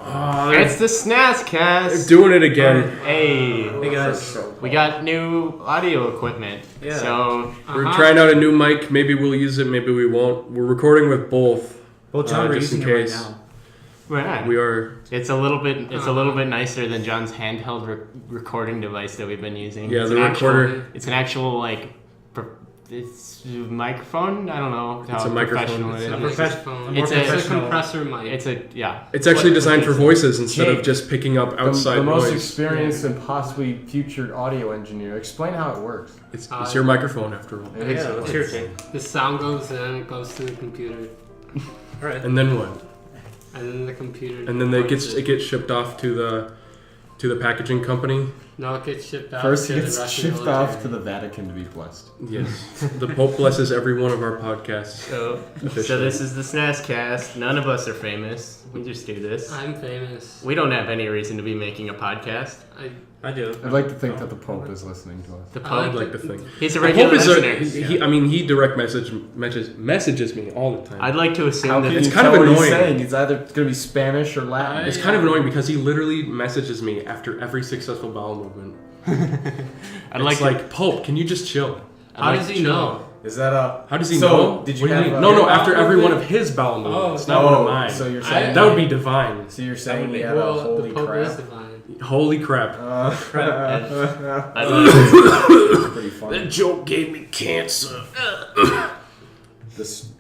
It's the Snastcast. They're doing it again. Hey guys, we got new audio equipment. Yeah. So we're trying out a new mic. Maybe we'll use it. Maybe we won't. We're recording with both. Well, John, we're just in using case. it right now. Right. We are. It's a little bit nicer than John's handheld recording device that we've been using. Yeah, it's the recorder. It's an actual it's a microphone. I don't know how it's a professional microphone. it is. A professional. It's a compressor mic. It's actually designed for voices instead of just picking up outside the most noise. experienced and possibly future audio engineer. Explain how it works. It's your microphone after all. What's your thing? The sound goes in, it goes to the computer. All right. And then what? And then the computer. And then it gets shipped off to the packaging company. No, it gets shipped out. First, to it the gets Russian shipped military. off to the Vatican to be blessed. Yes. The Pope blesses every one of our podcasts. So this is the Snastcast. None of us are famous. We just do this. I'm famous. We don't have any reason to be making a podcast. I do. I'd like to think that the Pope is listening to us. The I Pope, I'd like to think. he's a The regular Pope listener. he direct messages me all the time. I'd like to assume How that can it's you kind of tell what he's annoying. saying? He's either going to be Spanish or Latin. It's kind of annoying because he literally messages me after every successful bowel movement. It's like, Pope, can you just chill? How does he know? Is that a... How does he So, know? did you What do have mean? a- No, after every one of his bowel movements, not one of mine. So you're saying... that would be divine. So you're saying he had Well, a holy the Pope is crap? divine. Holy crap. I love it. Pretty funny. joke gave me cancer.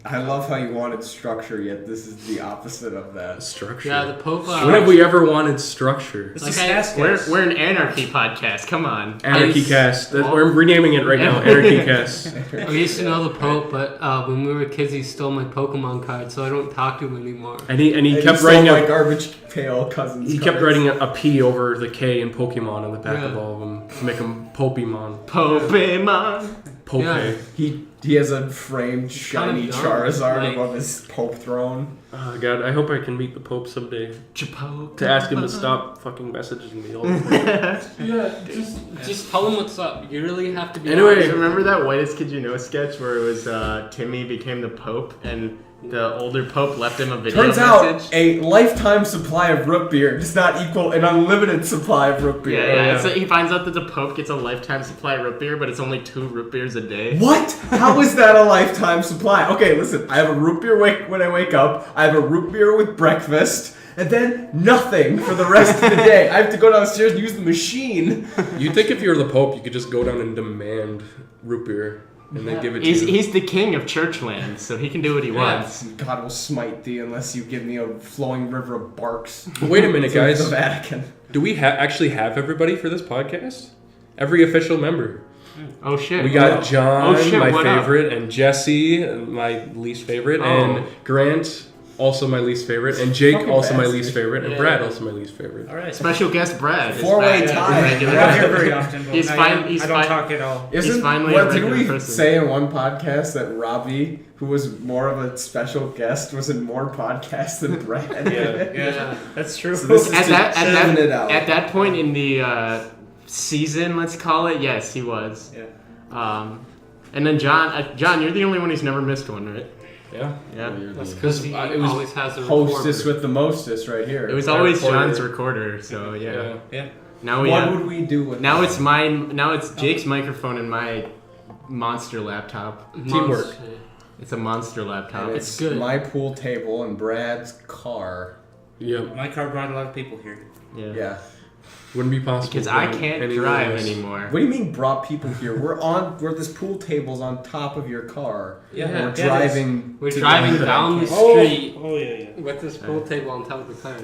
I love how you wanted structure, yet this is the opposite of that. Structure. Yeah, the Pope. When have we ever wanted structure? It's Like a I- Snastcast. We're an anarchy podcast. Come on. Anarchy Cast. We're renaming it right now. Anarchy Cast. I used to know the Pope, but when we were kids, he stole my Pokemon card, so I don't talk to him anymore. And he kept stole writing my a garbage pail cousins. he kept writing a P over the K in Pokemon on the back Yeah. of all of them to make them Pokemon. Pokemon. Pope. Yeah. He has a framed shiny kinda dumb. Charizard Like- above his Pope throne. Oh god, I hope I can meet the Pope someday Chipotle. to ask him to stop fucking messaging me all the time. Yeah, just tell him what's up. You really have to be. Anyway, honest. Remember that Whitest Kid You Know sketch where it was Timmy became the Pope and the older Pope left him a video Turns message? out, a lifetime supply of root beer does not equal an unlimited supply of root beer. Yeah. So he finds out that the Pope gets a lifetime supply of root beer, but it's only 2 root beers a day. What? How is that a lifetime supply? Okay, listen. I have a root beer when I wake up. I have a root beer with breakfast. And then nothing for the rest of the day. I have to go downstairs and use the machine. You'd think if you were the Pope, you could just go down and demand root beer and then give it to you. He's the king of Churchland, so he can do what he wants. God will smite thee unless you give me a flowing river of barks. Wait a minute, To guys. The Vatican. Do we actually have everybody for this podcast? Every official member. Oh shit. We got John, Oh, shit, my what up? favorite, and Jesse, my least favorite, and Grant, also my least favorite, and Jake, Fucking also my bastard. least favorite, and Yeah. Brad, also my least favorite. All right. Special guest Brad. is Four-way back. tie. Regular I'm not here guest. very often. But He's I fine- am- he's I don't fine. talk at all. Isn't finally a what did regular we person. say in one podcast that Robbie, who was more of a special guest, was in more podcasts than Brad? Yeah, that's true. So this is At just chilling it out. that point in the season, let's call it, yes, he was. Yeah. And then John, you're the only one who's never missed one, right? Yeah. Yeah. That's because he it was always has a Hostess recorder. with the mostest right here. It was Our always recorder. John's recorder, so yeah. Yeah. Now we What have, would we do with now that? it's mine. Now it's Jake's microphone and my monster laptop. Teamwork. It's a monster laptop. And It's good. my pool table and Brad's car. Yep. My car brought a lot of people here. Yeah. Wouldn't be possible. Because I without can't anyone drive else. anymore. What do you mean brought people here? We're this pool table's on top of your car. Yeah. We're Yeah, it is. driving. We're to driving the down the podcast. street Oh yeah. with this pool table on top of the car.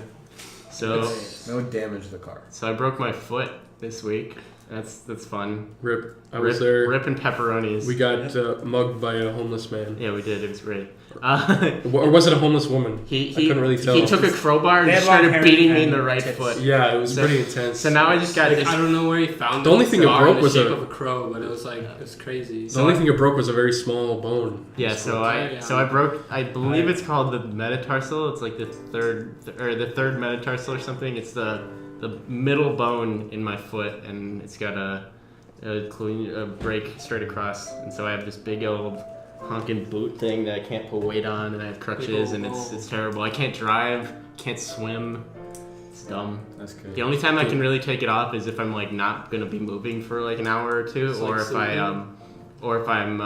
So No damage to the car. I broke my foot this week. That's fun. Rip. I was there. Rip and pepperonis. We got mugged by a homeless man. Yeah, we did. It was great. Or was it a homeless woman? He I couldn't really tell. He took a crowbar and They had just started long hair beating me in and the right tits. foot. Yeah, it was So- pretty intense. So now I just got Like, this. I don't know where he found The only thing it scar broke in was the shape a- of a crow, but it was like it was crazy. the only thing it broke was a very small bone. Yeah, so I broke. I believe it's called the metatarsal. It's like the third metatarsal or something. It's the middle bone in my foot, and it's got a break straight across, and so I have this big old honking boot thing that I can't put weight on, and I have crutches, and it's terrible. I can't drive, can't swim. It's dumb. That's good. The only time I can really take it off is if I'm like not gonna be moving for like an hour or two, It's or like if I'm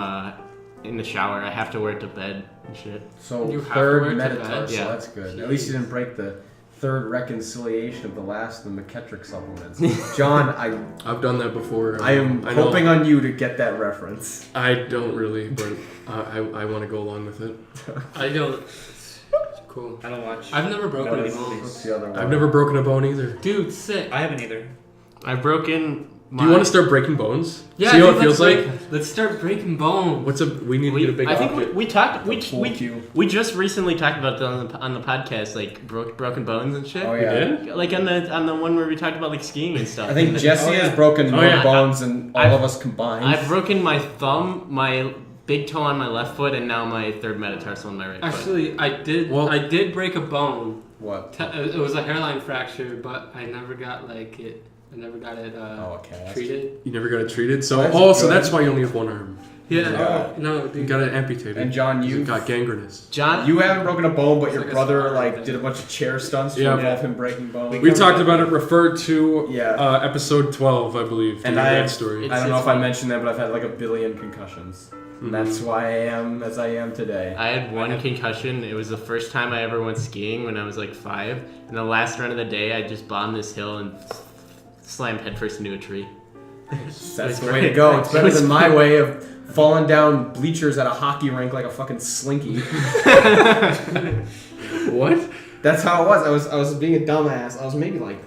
in the shower. I have to wear it to bed and shit. So You have to third wear it to bed? metatarsal, Yeah. that's good. At least you didn't break the third reconciliation of the last of the McKettrick supplements. John, I've done that before. I am I know hoping on you to get that reference. I don't really, but I want to go along with it. I don't. Cool. I don't watch. I've never broken No, a it's- bone. What's the other one? I've never broken a bone either. Dude, sick. I haven't either. I've broken. Do you want to start breaking bones? Yeah, See how dude, it feels let's like? Let's start breaking bones. We need to get a big I think object. we talked. Full cue. We just recently talked about that on the podcast, like broken bones and shit. Oh We yeah. did? Like on the one where we talked about like skiing and stuff. I think Jesse Oh, yeah. has broken more yeah. bones than all I've- of us combined. I've broken my thumb, my big toe on my left foot, and now my third metatarsal on my right foot. Actually, I did. Well- I did break a bone. What? It was a hairline fracture, but I never got it. I never got it Oh, a cast. treated. You never got it treated, so That's so good. that's why you only have one arm. Yeah. Yeah. No, You dude. got it amputated. And John, 'cause you it got gangrenous. John, you haven't broken a bone, but It's your like a brother scar like thing. did a bunch of chair stunts to Yeah. involve him breaking bones. We talked about it. Referred to Yeah. episode 12, I believe. And to I- that story. It's- I don't know if I mentioned that, but I've had like 1 billion concussions. And that's why I am as I am today. I had one concussion. It was the first time I ever went skiing when I was like 5. And the last run of the day, I just bombed this hill and slammed headfirst into a tree. That's the way to go. It's better than my way of falling down bleachers at a hockey rink like a fucking slinky. What? That's how it was. I was being a dumbass. I was maybe like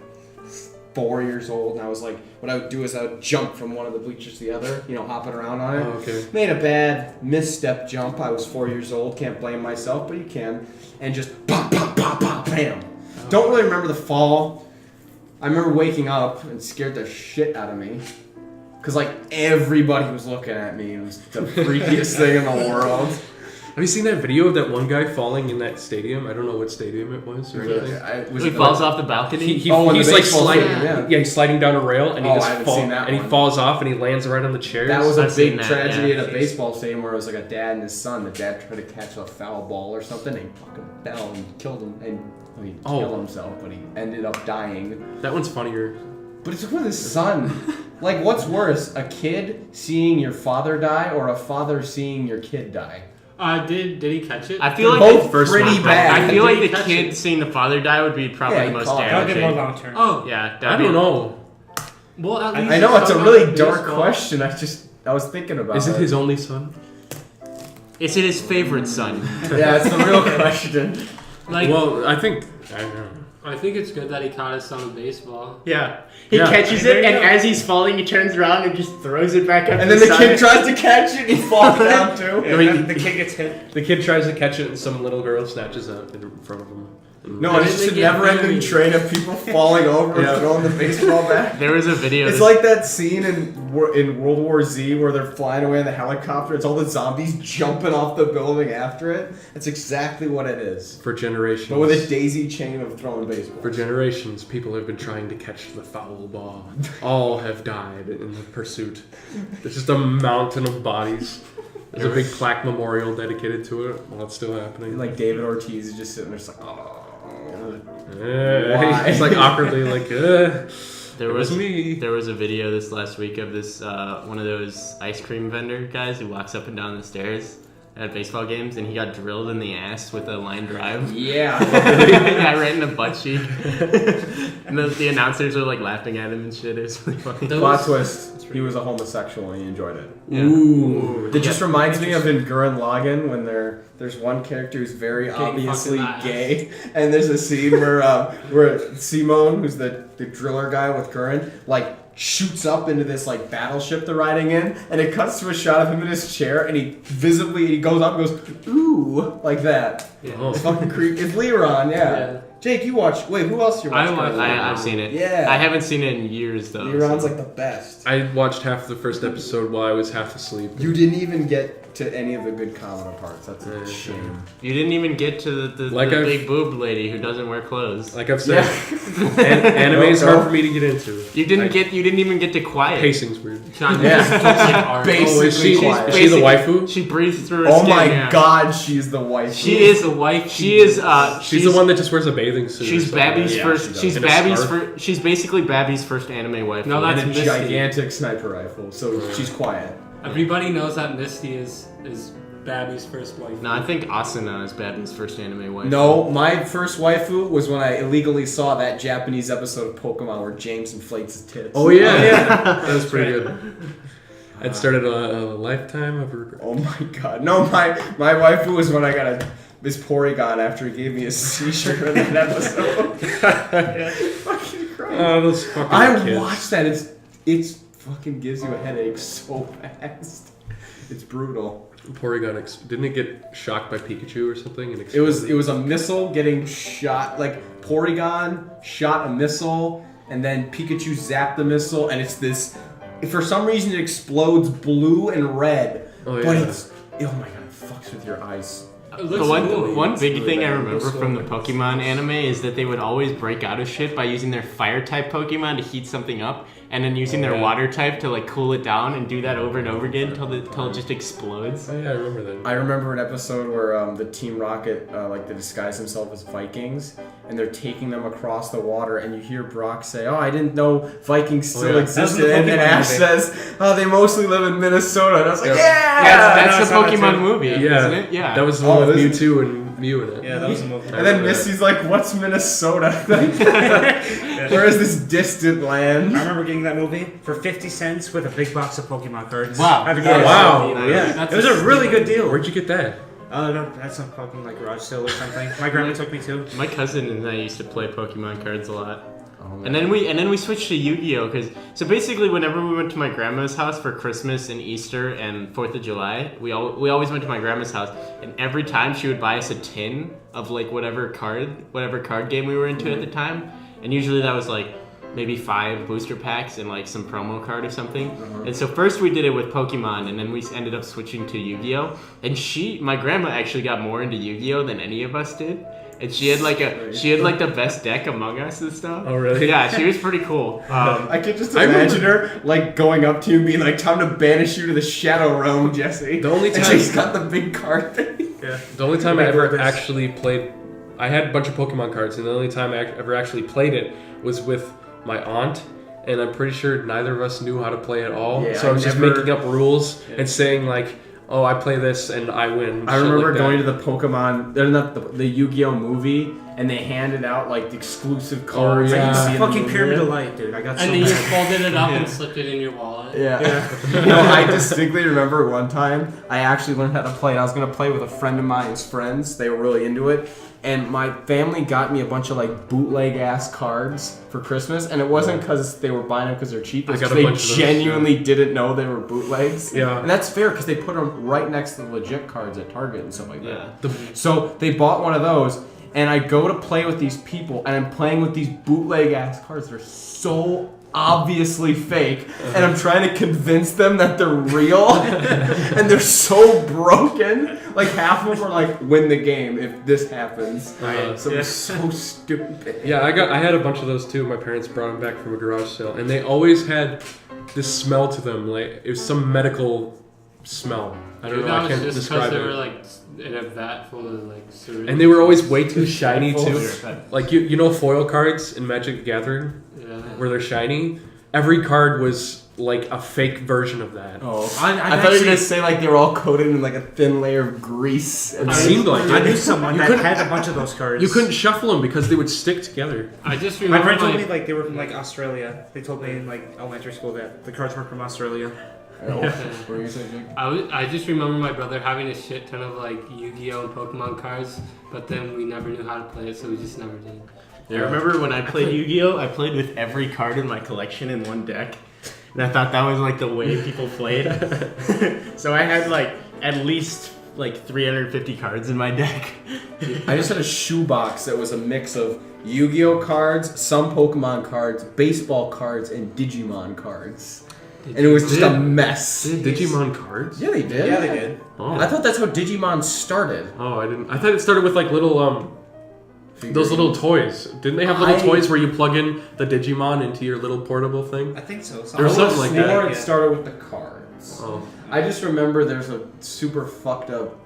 4 years old, and I was like, what I would do is I would jump from one of the bleachers to the other, hopping around on it. Oh, okay. Made a bad misstep jump. I was 4 years old. Can't blame myself, but you can. And just pop, pop, pop, pop, bam. Don't really remember the fall. I remember waking up and scared the shit out of me. Because, like, everybody was looking at me. It was the freakiest thing in the world. Have you seen that video of that one guy falling in that stadium? I don't know what stadium it was or anything. He falls off the balcony. He, Oh, in the he's like baseball sliding. stadium, yeah. He's sliding down a rail and he Oh, I just haven't falls seen that and one. he falls off and he lands right on the chairs. That was a I've seen big that, tragedy yeah. at a baseball stadium where it was like a dad and his son. The dad tried to catch a foul ball or something, and he fucking fell and killed him. And well, he didn't kill himself, but he ended up dying. That one's funnier. But it's with his son. Like, what's worse, a kid seeing your father die or a father seeing your kid die? Did he catch it? I feel They're like both first pretty one. bad. I feel like Did the he catch kid it? seeing the father die would be probably Yeah, the most call it. That'll get more damaging. long term. Oh, Yeah, I don't know. well, at least I know it's a talking really about dark baseball. question. I was thinking about Is it his only son? Is it his favorite son? Yeah, it's the real question. Like, Well, I think I don't know. I think it's good that he caught his son in baseball. Yeah. He Yeah. catches There it, you and go. as he's falling, he turns around and just throws it back up. And to then the sun. kid tries to catch it and he falls down too. Yeah, I mean- the kid gets hit. The kid tries to catch it and some little girl snatches it in front of him. No, And it's then just a they get never-ending married. train of people falling over Yeah. and throwing the baseball back. There was a video. It's like that scene in World War Z where they're flying away in the helicopter. It's all the zombies jumping off the building after it. That's exactly what it is. For generations. But with a daisy chain of throwing baseball. For generations, people have been trying to catch the foul ball. All have died in the pursuit. There's just a mountain of bodies. There's a big plaque memorial dedicated to it while it's still happening. And like David Ortiz is just sitting there, just like, oh. Why? He's like awkwardly like, there it was me. There was a video this last week of this one of those ice cream vendor guys who walks up and down the stairs at baseball games, and he got drilled in the ass with a line drive. Yeah. Yeah, right in the butt cheek. And the announcers were like laughing at him and shit. It was really funny. Plot twist. He was a homosexual and he enjoyed it. Yeah. Ooh. It just reminds me of in Gurren Lagann when there's one character who's very obviously fucking ass. gay, and there's a scene where Simone, who's the driller guy with Gurren, like shoots up into this like battleship they're riding in, and it cuts to a shot of him in his chair, and he goes up and goes ooh like that. Yeah. Oh. It's fucking creepy. It's Leron, yeah. Jake, you watch. Wait, who else you watch? I've seen it. Yeah. I haven't seen it in years though. Leron's so. like the best. I watched half the first episode while I was half asleep. You didn't even get to any of the good Kamado parts. That's a shame. You didn't even get to the big boob lady who doesn't wear clothes. Like I've said, anime is hard for me to get into. You didn't even get to quiet. Pacing's weird. Sean, Yeah. Is she Basically the waifu? She breathes through her Oh skin. my yeah. God, she's the wife. She is the wife. She's the one that just wears a bathing suit. She's Babby's Yeah, first. she does. She's And a Babby's scarf. first. She's basically Babby's first anime wife. No, and that's a Misty. gigantic sniper rifle, so she's quiet. Everybody knows that Misty is Babby's first wife. No, I think Asuna is Babby's first anime wife. No, my first waifu was when I illegally saw that Japanese episode of Pokemon where James inflates his tits. Oh yeah, that was pretty good. It started a lifetime of regret. Oh my God! No, my waifu was when I got this Porygon after he gave me a seizure in that episode. Fucking Christ. Oh, those fucking I kids. watched that. It's fucking gives you a headache so fast. It's brutal. Porygon didn't it get shocked by Pikachu or something? And It was a missile getting shot. Like Porygon shot a missile, and then Pikachu zapped the missile, and it's this. For some reason, it explodes blue and red. Oh, yeah. But it's oh my God, it fucks with your eyes. It The looks cool. one big really thing I bad. remember Looks from the so Pokemon anime is that they would always break out of shit by using their fire type Pokemon to heat something up, and then using their water type to like cool it down, and do that over and over again until it just explodes. Oh yeah, I remember that. I remember an episode where the Team Rocket, they disguise themselves as Vikings, and they're taking them across the water, and you hear Brock say, "Oh, I didn't know Vikings still yeah. existed," That was and the Pokemon Ash movie. says, "Oh, they mostly live in Minnesota." And I was like, Yeah. "Yeah!" That's no, the I saw that Pokemon too. movie, Yeah, isn't it? Yeah. That was the one Oh, with is it? Mewtwo and Mew in it. Yeah, that was the movie. And then remember Misty's like, "What's Minnesota? Where is this distant land?" I remember getting that movie for 50 cents with a big box of Pokemon cards. Wow. At the Yeah. garage Wow. sale. Yeah, That's it was a really good deal. Where'd you get that? No, that's some fucking like garage sale or something. My grandma took me to. My cousin and I used to play Pokemon cards a lot. Oh, man. And then we switched to Yu-Gi-Oh! So basically, whenever we went to my grandma's house for Christmas and Easter and 4th of July, we always went to my grandma's house, and every time she would buy us a tin of like whatever card game we were into at the time, and usually that was like maybe 5 booster packs and like some promo card or something. And so first we did it with Pokemon, and then we ended up switching to Yu-Gi-Oh! And my grandma actually got more into Yu-Gi-Oh! Than any of us did. And she had like the best deck among us and stuff. Oh, really? Yeah, she was pretty cool. I could just imagine her like going up to you and being like, "Time to banish you to the Shadow Realm, Jesse." The only and time- she's got the big card thing. Yeah. The only time I ever Beyblades. actually played, I had a bunch of Pokemon cards, and the only time I ever actually played it was with my aunt, and I'm pretty sure neither of us knew how to play at all. Yeah, so I was just never- making up rules and saying like, "Oh, I play this and I win." I shit remember like going that. to the Pokemon, they're not the Yu-Gi-Oh movie, and they handed out like the exclusive cards yeah. that you see in the Fucking movie. Pyramid of Light, dude. I got so And then you mad. folded it up and slipped it in your wallet. Yeah. No, I distinctly remember one time I actually learned how to play. And I was gonna play with a friend of mine's friends. They were really into it, and my family got me a bunch of like bootleg ass cards for Christmas. And it wasn't because they were buying them because they're cheap. It's I got 'cause a they bunch of those, genuinely didn't know they were bootlegs. Yeah. And that's fair because they put them right next to the legit cards at Target and stuff like Yeah. that. So they bought one of those, and I go to play with these people, and I'm playing with these bootleg ass cards. They're so obviously fake, and I'm trying to convince them that they're real, and they're so broken. Like half of them are like, "Win the game if this happens." So it's so stupid. Yeah, I had a bunch of those too. My parents brought them back from a garage sale, and they always had this smell to them, like it was some medical smell. I don't Dude, know. I that can't was just describe because they were it. like in a vat full of like syringes. And they were always way too shiny Full too. of- Like you know foil cards in Magic the Gathering Yeah. where they're shiny. Every card was like a fake version of that. Oh, I've I thought you were actually- gonna say like they were all coated in like a thin layer of grease. And It seemed like I it. knew someone You that couldn't- had a bunch of those cards. You couldn't shuffle them because they would stick together. I just My remember friend told my, me like they were from like Australia. They told me in like elementary school that the cards were from Australia. What were you saying, Jake? I just remember my brother having a shit ton of like Yu-Gi-Oh! And Pokemon cards, but then we never knew how to play it, so we just never did. I remember when I played Yu-Gi-Oh! I played with every card in my collection in one deck. And I thought that was like the way people played. So I had like at least like 350 cards in my deck. I just had a shoebox that was a mix of Yu-Gi-Oh cards, some Pokemon cards, baseball cards, and Digimon cards. and it was just a mess. They had Digimon cards? Yeah, they did. Yeah, they did. Oh. I thought that's how Digimon started. Oh, I didn't. I thought it started with like little those little toys. Didn't they have little toys where you plug in the Digimon into your little portable thing? I think so. There was something like that. Before it started with the cards. Oh. I just remember there's a super fucked up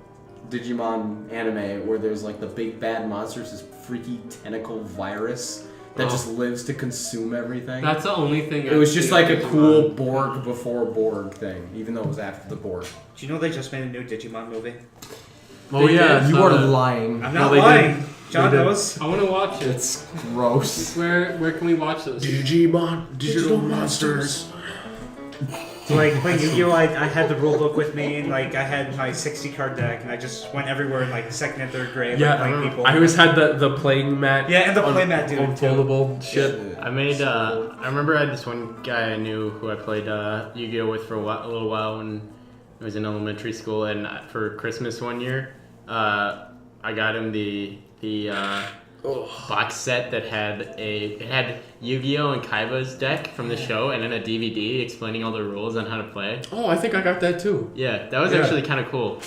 Digimon anime where there's like the big bad monsters, this freaky tentacle virus that just lives to consume everything. That's the only thing. It was just like a cool Borg before Borg thing, even though it was after the Borg. Do you know they just made a new Digimon movie? Oh yeah, You are lying. I'm No, not they lying. did. John They did. knows. I want to watch it. It's gross. Where can we watch this? Digimon, digital monsters. Like playing Yu-Gi-Oh! I had the rule book with me, and like I had my 60 card deck, and I just went everywhere in like second and third grade, like playing people. I always had the playing mat. Yeah, and the play mat dude, unfoldable shit. I made. I remember I had this one guy I knew who I played Yu-Gi-Oh with for a little while when I was in elementary school, and for Christmas one year, I got him the box set that had Yu-Gi-Oh and Kaiba's deck from the show, and then a DVD explaining all the rules on how to play. Oh, I think I got that too. Yeah, that was actually kind of cool.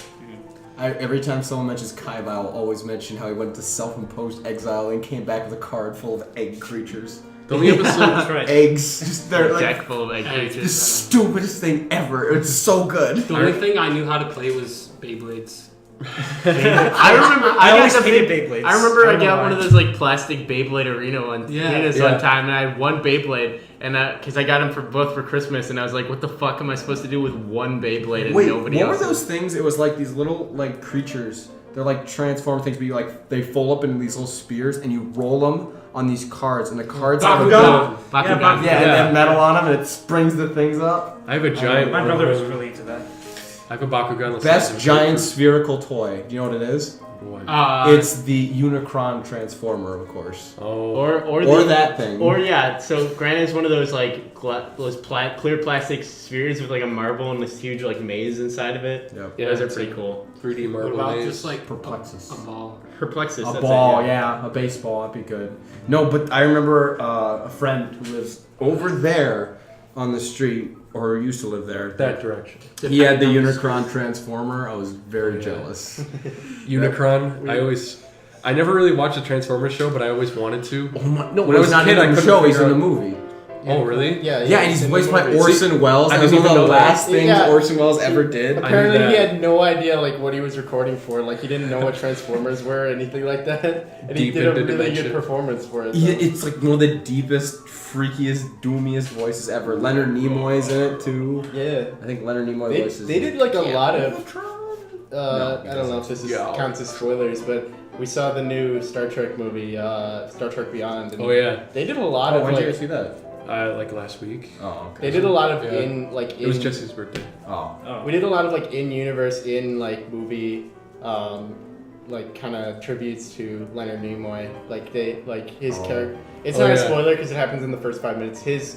Every time someone mentions Kaiba, I'll always mention how he went to self-imposed exile and came back with a card full of egg creatures. The only episode. That's right. Eggs. Just they're like Deck full of egg the creatures. stupidest thing ever. It's so good. The only thing I knew how to play was Beyblades. I remember. I always got the hated Beyblades. I remember I don't know got why. one of those like plastic Beyblade arenas Yeah. one time, and I had one Beyblade, and because I got them for Christmas, and I was like, "What the fuck am I supposed to do with one Beyblade and Wait, nobody what else?" were those things? It was like these little like creatures. They're like transform things, but you like they fold up into these little spears, and you roll them on these cards, and the cards have Bakugan? Bakugan. yeah, and they have metal on them, and it springs the things up. I have a giant. My brother was really into that. I have a Bakugan. Best giant spherical toy. Do you know what it is? What? It's the Unicron Transformer, of course. Oh. Or that thing. Or yeah, so granted, it's one of those like clear plastic spheres with like a marble and this huge like maze inside of it. Yep. Yeah, those are pretty cool. 3D What marble about maze. just like Perplexus. a ball? Perplexus. A that's ball, it, yeah, a baseball, that'd be good. No, but I remember a friend who lives over there on the street, or used to live there. that direction. He had the Unicron Transformer. I was very jealous. Unicron. I never really watched the Transformers show, but I always wanted to. Oh my! No, When I was a not kid, in I the couldn't show. He's figure in the out- movie. Oh, really? Yeah, Yeah, and he's in voiced the by movie. Orson Welles. I That was didn't one of the even know that. last things Yeah. Orson Welles ever did. Apparently, that. he had no idea like what he was recording for. Like he didn't know what Transformers were or anything like that, and he Deep did a into really dimension. good performance for it. Yeah, it's like one of the deepest, freakiest, doomiest voices ever. Leonard Nimoy's in it too. Yeah, I think Leonard Nimoy voices. they did like a lot of. No, I don't know if this Yeah. counts as spoilers, but we saw the new Star Trek movie, Star Trek Beyond. And Oh yeah. they did a lot Oh, of when did you like, see that? Like last week. Oh, okay. they did a lot of Yeah. in It was Jesse's birthday. Oh. Oh. we did a lot of like in universe in like movie like kind of tributes to Leonard Nimoy, like they like his character. It's Oh, not a yeah. spoiler because it happens in the first 5 minutes. His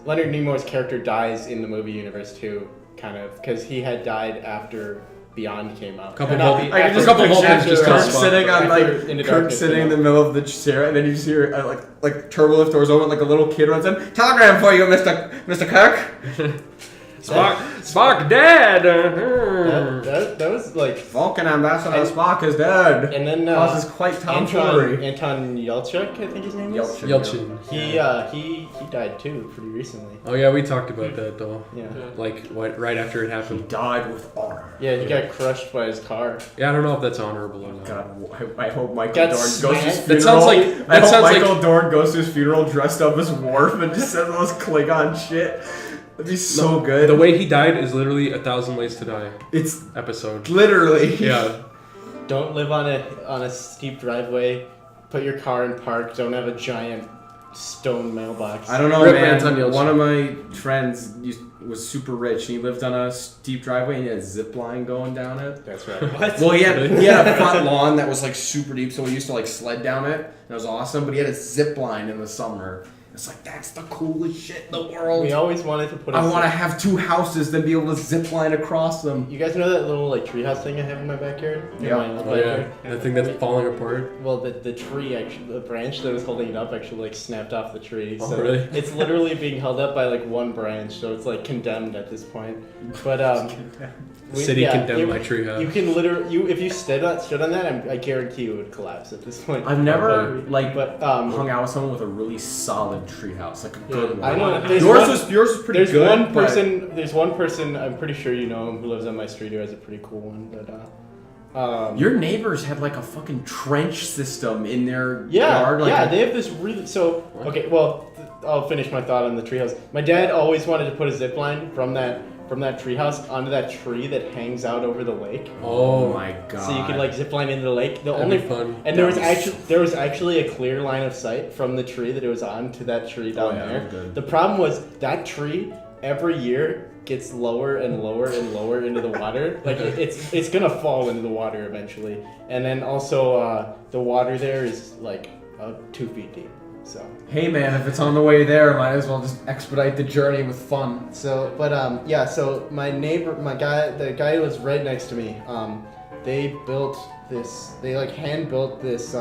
Leonard Nimoy's character dies in the movie universe too, kind of because he had died after Beyond came out. Couple Or not Vulcans- Be- after- a couple Vulcans after, just Kirk kinda spot. sitting on like After Into Kirk Darkness sitting came in the out. middle of the chair, and then you just hear like turbo lift doors open, like a little kid runs in. Telegram for you, Mr. Kirk. Spock dead. That was like. Vulcan Ambassador Spock is dead. And then Causes quite tomfoolery. Anton Yelchin, I think his name is. Yelchin. He died too pretty recently. Oh yeah, we talked about that though. Yeah. Like right after it He happened. died with honor. Yeah, he got crushed by his car. Yeah, I don't know if that's honorable or not. God, I hope Michael Got Dorn goes to his smacked. funeral. That sounds like- I that hope sounds like- Michael Dorn goes to his funeral dressed up as Worf and just says all this Klingon shit. That'd be so good. The way he died is literally 1,000 Ways to Die It's episode. literally. Yeah. Don't live on a steep driveway. Put your car in park. Don't have a giant stone mailbox. I don't know, Rip man. Anton Yelchin. One of my friends was super rich. And he lived on a steep driveway and he had a zip line going down it. That's right. What? Well, he had a front lawn that was like super deep, so we used to like sled down it. That was awesome. But he had a zip line in the summer. It's like, that's the coolest shit in the world. We always wanted to put. I want to have 2 houses, then be able to zip line across them. You guys know that little like treehouse thing I have in my backyard? Yeah. My old Oh, yeah. backyard? The thing that's falling apart. Well, the tree actually, the branch that was holding it up actually like snapped off the tree. Oh, So really? it's literally being held up by like one branch, so it's like condemned at this point. But City condemned my You treehouse. can literally, if you stood on that, I guarantee you it would collapse at this point. I've never But hung out with someone with a really solid treehouse, like a good one. I know. Yours was pretty There's good. one person. There's one person. I'm pretty sure you know him who lives on my street who has a pretty cool one. But Your neighbors had like a fucking trench system in their yeah, yard. Like they have this really. So okay, well, I'll finish my thought on the treehouse. My dad always wanted to put a zip line from that treehouse onto that tree that hangs out over the lake. Oh my god! So you could like zip line into the lake. That'd be fun. And there was actually a clear line of sight from the tree that it was on to that tree down there. Good. The problem was that tree every year gets lower and lower and lower into the water. Like it's gonna fall into the water eventually. And then also the water there is like 2 feet deep. So Hey man, if it's on the way there, might as well just expedite the journey with fun. so so my neighbor, the guy who lives right next to me, they built this. They like hand built this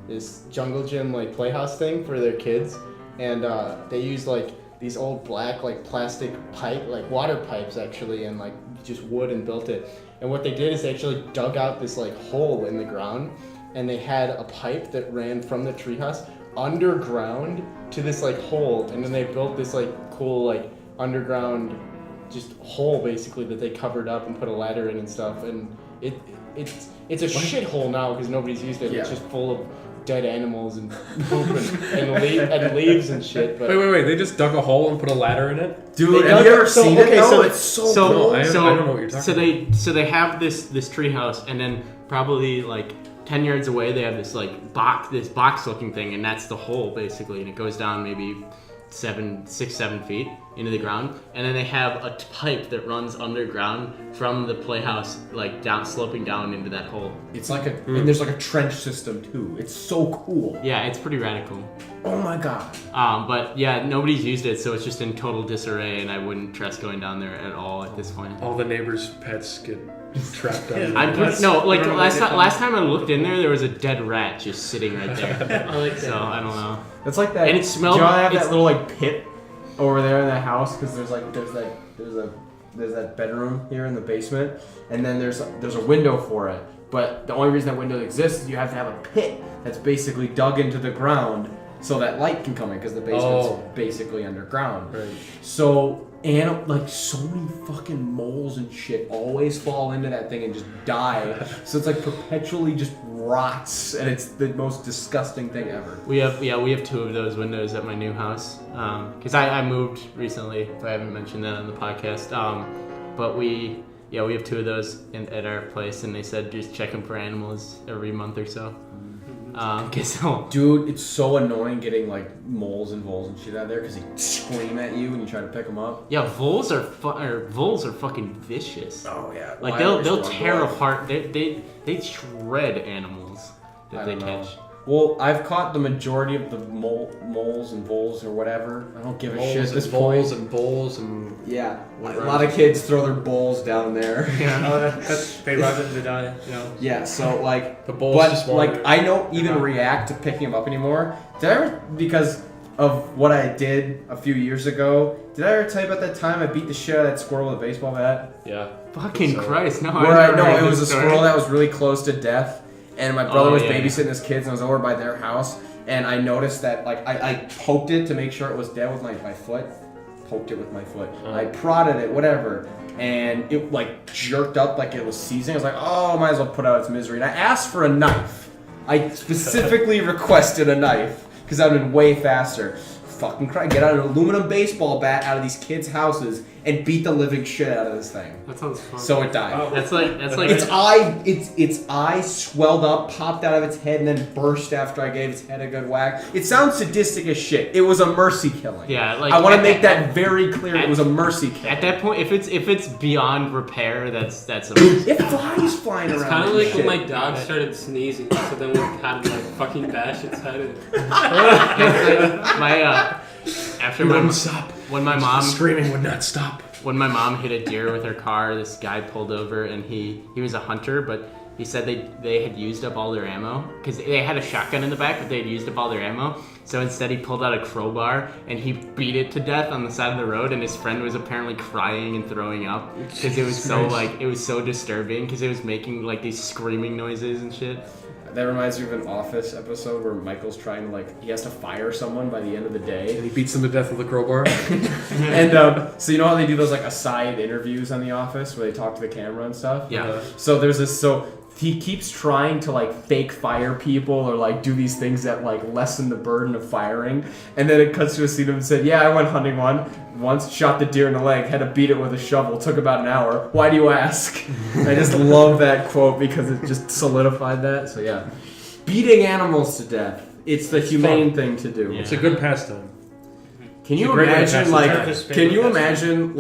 this jungle gym like playhouse thing for their kids, and they used like these old black like plastic like water pipes actually, and like just wood and built it. And what they did is they actually dug out this like hole in the ground, and they had a pipe that ran from the treehouse underground to this like hole, and then they built this like cool like underground just hole basically that they covered up and put a ladder in and stuff. And it's a shithole now because nobody's used it. Yeah. It's just full of dead animals and poop and leaves and shit. But Wait. They just dug a hole and put a ladder in it? Dude, They have dug you ever it- so- seen okay, it though? so- It's so So, cool. I don't know what you're talking so they have this treehouse, and then probably like 10 yards away they have this like box looking thing, and that's the hole basically, and it goes down maybe 7 feet into the ground, and then they have a pipe that runs underground from the playhouse like down, sloping down into that hole. It's like and there's like a trench system too. It's so cool. Yeah, it's pretty radical. Oh my god. But yeah, nobody's used it, so it's just in total disarray, and I wouldn't trust going down there at all at this point. All the neighbors' pets get trapped down I'm there. pretty, no, like last time I looked in there was a dead rat just sitting right there. I like that. So I don't know. It's like that. And it smelled- Do you have it's- that little like pit over there in the house? Because there's that bedroom here in the basement, and then there's a window for it. But the only reason that window exists is you have to have a pit that's basically dug into the ground so that light can come in, because the basement's basically underground. Right. So like so many fucking moles and shit always fall into that thing and just die. So it's like perpetually just rots, and it's the most disgusting thing ever. We have 2 of those windows at my new house. Because I moved recently. If I haven't mentioned that on the podcast. But we have 2 of those at our place, and they said just check them for animals every month or so. Dude, it's so annoying getting like moles and voles and shit out of there because they scream at you when you try to pick them up. Yeah, voles are fucking vicious. Oh yeah, Like they'll tear apart. They shred animals that they catch. Well, I've caught the majority of the moles and voles or whatever. I don't give a shit at this bowls point. and bowls and Yeah, a lot of kids throw their bowls down there. Yeah, they love it to die, you know. Yeah, so like the bowls but just like wander. I don't even react to picking them up anymore. Did I ever, because of what I did a few years ago, did I ever tell you about that time I beat the shit out of that squirrel with a baseball bat? Yeah. Fucking So- Christ, no. It was a squirrel that was really close to death, and my brother was yeah. babysitting his kids, and I was over by their house, and I noticed that like I poked it to make sure it was dead with my foot. Poked it with my foot. I prodded it, whatever, and it like jerked up like it was seizing. I was like, oh, might as well put out its misery. And I asked for a knife. I specifically requested a knife because that would have been way faster. Fucking cry! Get out an aluminum baseball bat out of these kids' houses and beat the living shit out of this thing. That sounds fun. So it died. Oh. That's like Its eye swelled up, popped out of its head, and then burst after I gave its head a good whack. It sounds sadistic as shit. It was a mercy killing. Yeah, like I want to at make that- that very clear. It was a mercy killing. At that point, if it's beyond repair, that's a It flies flying It's around. kind of and like when shit. my dog started sneezing, so then we had to like fucking bash its head in. After You my wouldn't stop. when my The mom screaming would not stop. when my mom hit a deer with her car, this guy pulled over and he was a hunter, but he said they had used up all their ammo because they had a shotgun in the back, but they had used up all their ammo. So instead, he pulled out a crowbar and he beat it to death on the side of the road. And his friend was apparently crying and throwing up because it was so disturbing because it was making like these screaming noises and shit. That reminds me of an Office episode where Michael's trying to he has to fire someone by the end of the day. And he beats them to death with a crowbar. And so you know how they do those aside interviews on The Office where they talk to the camera and stuff? Yeah. So there's this, he keeps trying to fake fire people or do these things that lessen the burden of firing. And then it cuts to a scene of him said, yeah, I went hunting once, shot the deer in the leg, had to beat it with a shovel, took about an hour. Why do you ask? I just love that quote because it just solidified that. So yeah, beating animals to death. It's the humane thing to do. Yeah. It's a good pastime. Can you It's a great way to imagine pass the time. can you imagine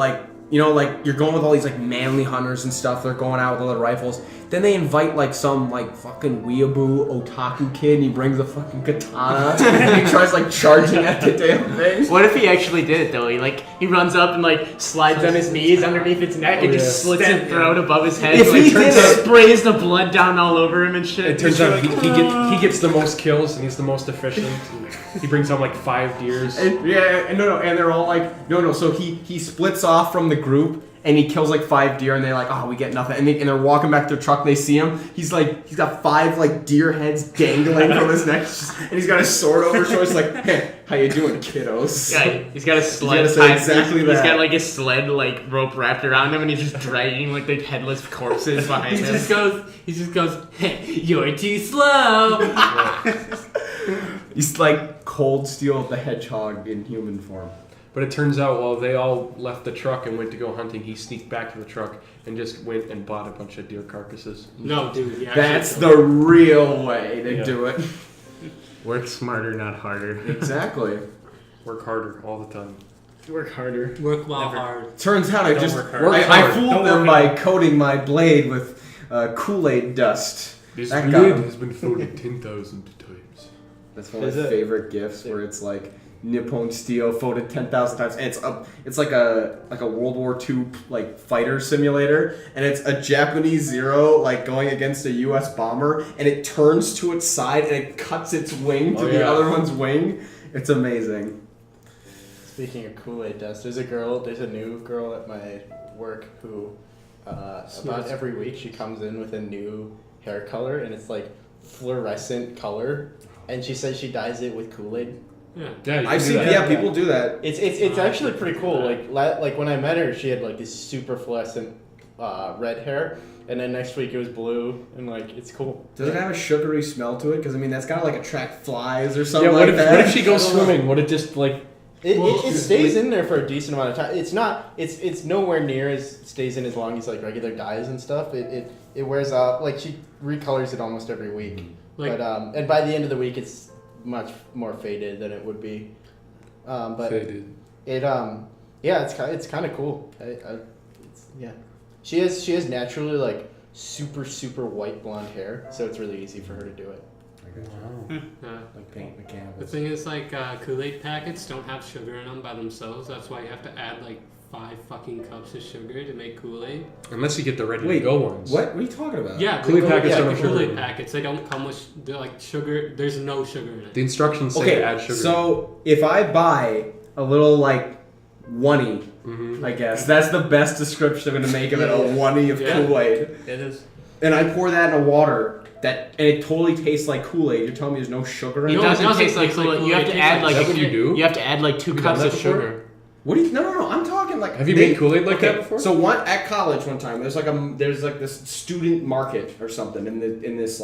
you're going with all these manly hunters and stuff, they're going out with all their rifles, then they invite some fucking weeaboo otaku kid and he brings a fucking katana and he tries charging at the damn thing. What if he actually did it though? He runs up and slides on his knees underneath its neck and just slits his throat above his head. If he did it- sprays the blood down all over him and shit. It turns out he gets the most kills and he's the most efficient. And he brings home 5 deers. And they're all no. So he splits off from the group and he kills 5 deer and they're we get nothing. And they're walking back to their truck and they see him. He's got 5 deer heads dangling from his neck and he's got his sword over his shoulder. He's hey, how you doing, kiddos? Yeah, he's got a sled. He's gotta say exactly He's that. got a sled rope wrapped around him, and he's just dragging the headless corpses behind He him. just goes, hey, you're too slow. He's Cold Steel the Hedgehog in human form. But it turns out while they all left the truck and went to go hunting, he sneaked back to the truck and just went and bought a bunch of deer carcasses. No, dude. He actually That's killed the real way to Yeah. do it. Work smarter, not harder. Exactly. Work harder all the time. Work harder. him. Work well Never. hard. Turns out I Don't just work hard. I fooled Don't them work by hard. coating my blade with Kool-Aid dust. This That got blade him. has been folded 10,000 times. That's one of Is my it? favorite gifts, where it's Nippon Steel folded 10,000 times, and it's like a World War II fighter simulator, and it's a Japanese Zero going against a U.S. bomber, and it turns to its side and it cuts its wing to the other one's wing. It's amazing. Speaking of Kool-Aid dust, there's a new girl at my work who about every week she comes in with a new hair color, and it's fluorescent color, and she says she dyes it with Kool-Aid. Yeah. Yeah, you I've can seen do that. people do that. It's actually pretty cool. When I met her, she had this super fluorescent red hair, and then next week it was blue, and it's cool. Does it have a sugary smell to it? Because I mean that's gotta attract flies or something Yeah, like that. what if she goes I don't know. swimming? Would it just It stays in there for a decent amount of time. It's nowhere near as stays in as long as regular dyes and stuff. It wears out. She recolors it almost every week. But and by the end of the week it's much more faded than it would be. But faded? it it's kind of cool. She has naturally super white blonde hair, so it's really easy for her to do it. Wow. Yeah. Paint the The canvas. thing is, Kool-Aid packets don't have sugar in them by themselves. That's why you have to add 5 fucking cups of sugar to make Kool-Aid. Unless you get the ready to Wait, go ones. What are you talking about? Yeah, Kool-Aid packets don't the have sugar in Kool-Aid them. packets. They don't come with sugar. There's no sugar in it. The instructions say Okay, to add sugar. so if I buy a little oney, Mhm. I guess that's the best description I'm gonna make of it. A oney of Yeah. Kool-Aid, It is. and I pour that in a water. And it totally tastes like Kool-Aid. You're telling me there's no sugar in It it? No, doesn't taste like Kool-Aid. Kool-Aid. You have to add Is that what you do? You have to add 2 You cups done of that before? sugar. What do you? No. I'm talking Have you made Kool-Aid like that before? So at college one time, there's this student market or something in this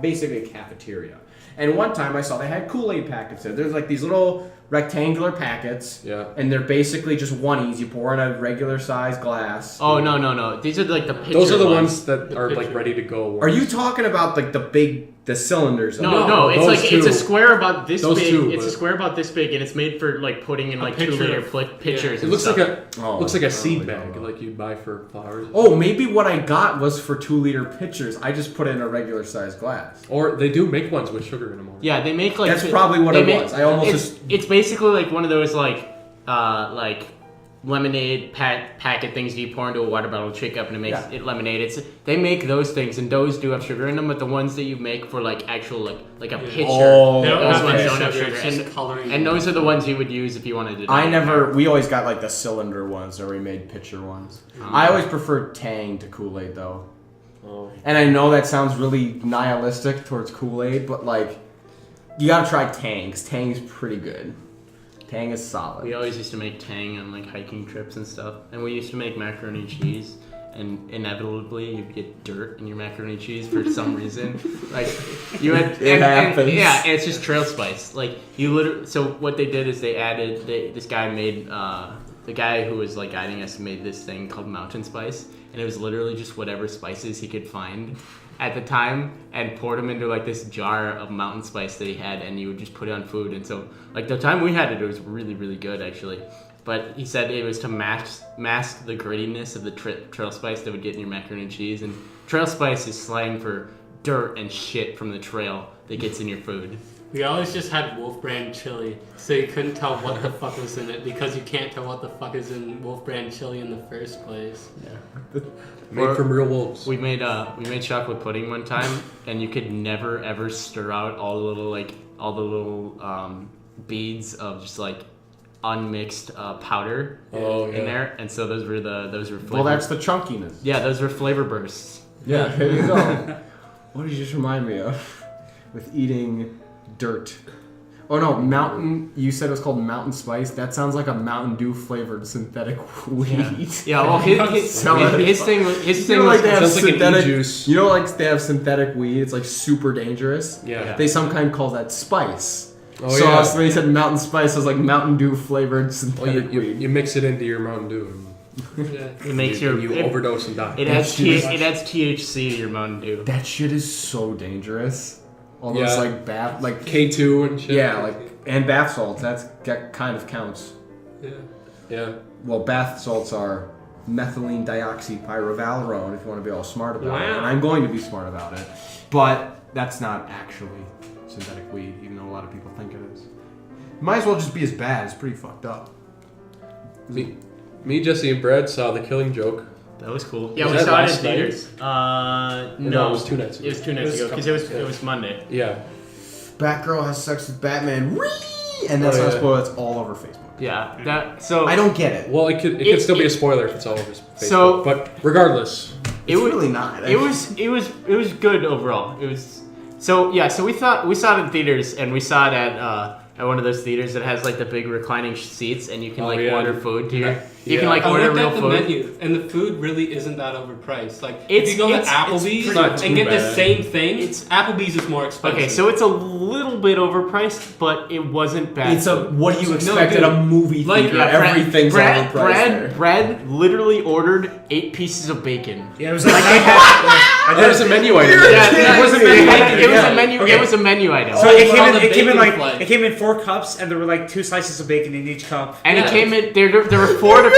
basically a cafeteria, And one time I saw they had Kool-Aid packets there. There's like these little rectangular packets. Yeah. And they're basically just one-ease. You pour in a regular size glass. Oh, no. These are like the pitcher Those are the ones. ones that are like pitcher. ready to go. Are you talking about like the cylinders? No, it's those like it's a two. square about this Those big. two, it's a but- square about this big, and it's made for like putting in like 2 pitcher. liter pitchers. It and looks stuff. like a Oh, a I seed really bag don't know. like you'd buy for flowers. Oh, maybe what I got was for 2 liter pitchers. I just put it in a regular size glass. Or they do make ones with sugar in them. Yeah, they make like That's probably what they it make- was. I almost it's basically like one of those like lemonade packet things you pour into a water bottle, shake up, and it makes it lemonade. They make those things, and those do have sugar in them. But the ones that you make for like actual like a pitcher, Oh, They don't those have ones any don't have sugar, sugar, it's just coloring. and those are the ones you would use if you wanted to. we always got like the cylinder ones, or we made pitcher ones. I always preferred Tang to Kool-Aid though. Oh. And I know that sounds really nihilistic towards Kool-Aid, but like, you gotta try Tang, 'cause Tang's pretty good. Tang is solid. We always used to make Tang on like hiking trips and stuff, and we used to make macaroni and cheese. And inevitably, you'd get dirt in your macaroni and cheese for some reason. Like you had, It happens. yeah, and it's just trail spice. Like you literally. So what they did is they added. This guy made. The guy who was like guiding us made this thing called mountain spice, and it was literally just whatever spices he could find at the time, and poured them into like this jar of mountain spice that he had, and you would just put it on food. And so like the time we had it, it was really really good actually. But he said it was to mask the grittiness of the trail spice that would get in your macaroni and cheese. And trail spice is slang for dirt and shit from the trail that gets in your food. We always just had Wolf Brand chili, so you couldn't tell what the fuck was in it because you can't tell what the fuck is in Wolf Brand chili in the first place. Made from real wolves. We made chocolate pudding one time, and you could never ever stir out all the little beads of just like unmixed powder in there, and so those were flavor. Well, that's the chunkiness. Yeah, those were flavor bursts. Yeah, there you go. What did you just remind me of? With eating dirt. Oh no, mountain. You said it was called Mountain Spice. That sounds like a Mountain Dew flavored synthetic weed. Yeah, well, his thing You know, like was they have Sounds like an synthetic e-juice. You know, like they have synthetic weed. It's like super dangerous. Yeah. They sometimes call that spice. Oh, so yeah. when he said Mountain Spice, I was like Mountain Dew flavored Well, synthetic you weed. mix it into your Mountain Dew it makes and your you overdose and die. it adds THC to your Mountain Dew. That shit is so dangerous. All those Yeah. like bath like K2 and shit. yeah like and bath salts. That kind of counts. Yeah. Well, bath salts are methylene dioxypyrovalerone if you want to be all smart about it. Wow. And I'm going to be smart about it. But that's not actually synthetic weed, even though a lot of people think it is. Might as well just be as bad. It's pretty fucked up. Me, Jesse, and Brad saw The Killing Joke. That was cool. Yeah, Was we that saw it in last night? theaters. No, it was 2 nights ago. It was 2 nights ago because it was Monday. Yeah. Batgirl has sex with Batman. Whee! And that's not spoiled. It's all over Facebook. Yeah, that so I don't get it. Well, it could still be a spoiler if it's all over Facebook. So- but regardless, it was really not. It was good overall. It was so we saw it in theaters, and we saw it at one of those theaters that has like the big reclining seats, and you can order food to your. You can like I order looked real at the food. menu, and the food really isn't that overpriced. Like, It's- if you go to it's Applebee's not too and get the bad. same thing, Applebee's is more expensive. Okay, so it's a little bit overpriced, but it wasn't bad. It's a what do you No, expect dude. at a movie Like, theater? yeah, Everything's overpriced there. Brad literally ordered 8 pieces of bacon. Yeah, it was like they had. that was a menu item. Yeah, it was a menu. It was Yeah. a menu. Okay. It was a menu item. So it came in- it came in like flight. it came in 4 cups, and there were like 2 slices of bacon in each cup. And it Yeah. came in. There were 4 different.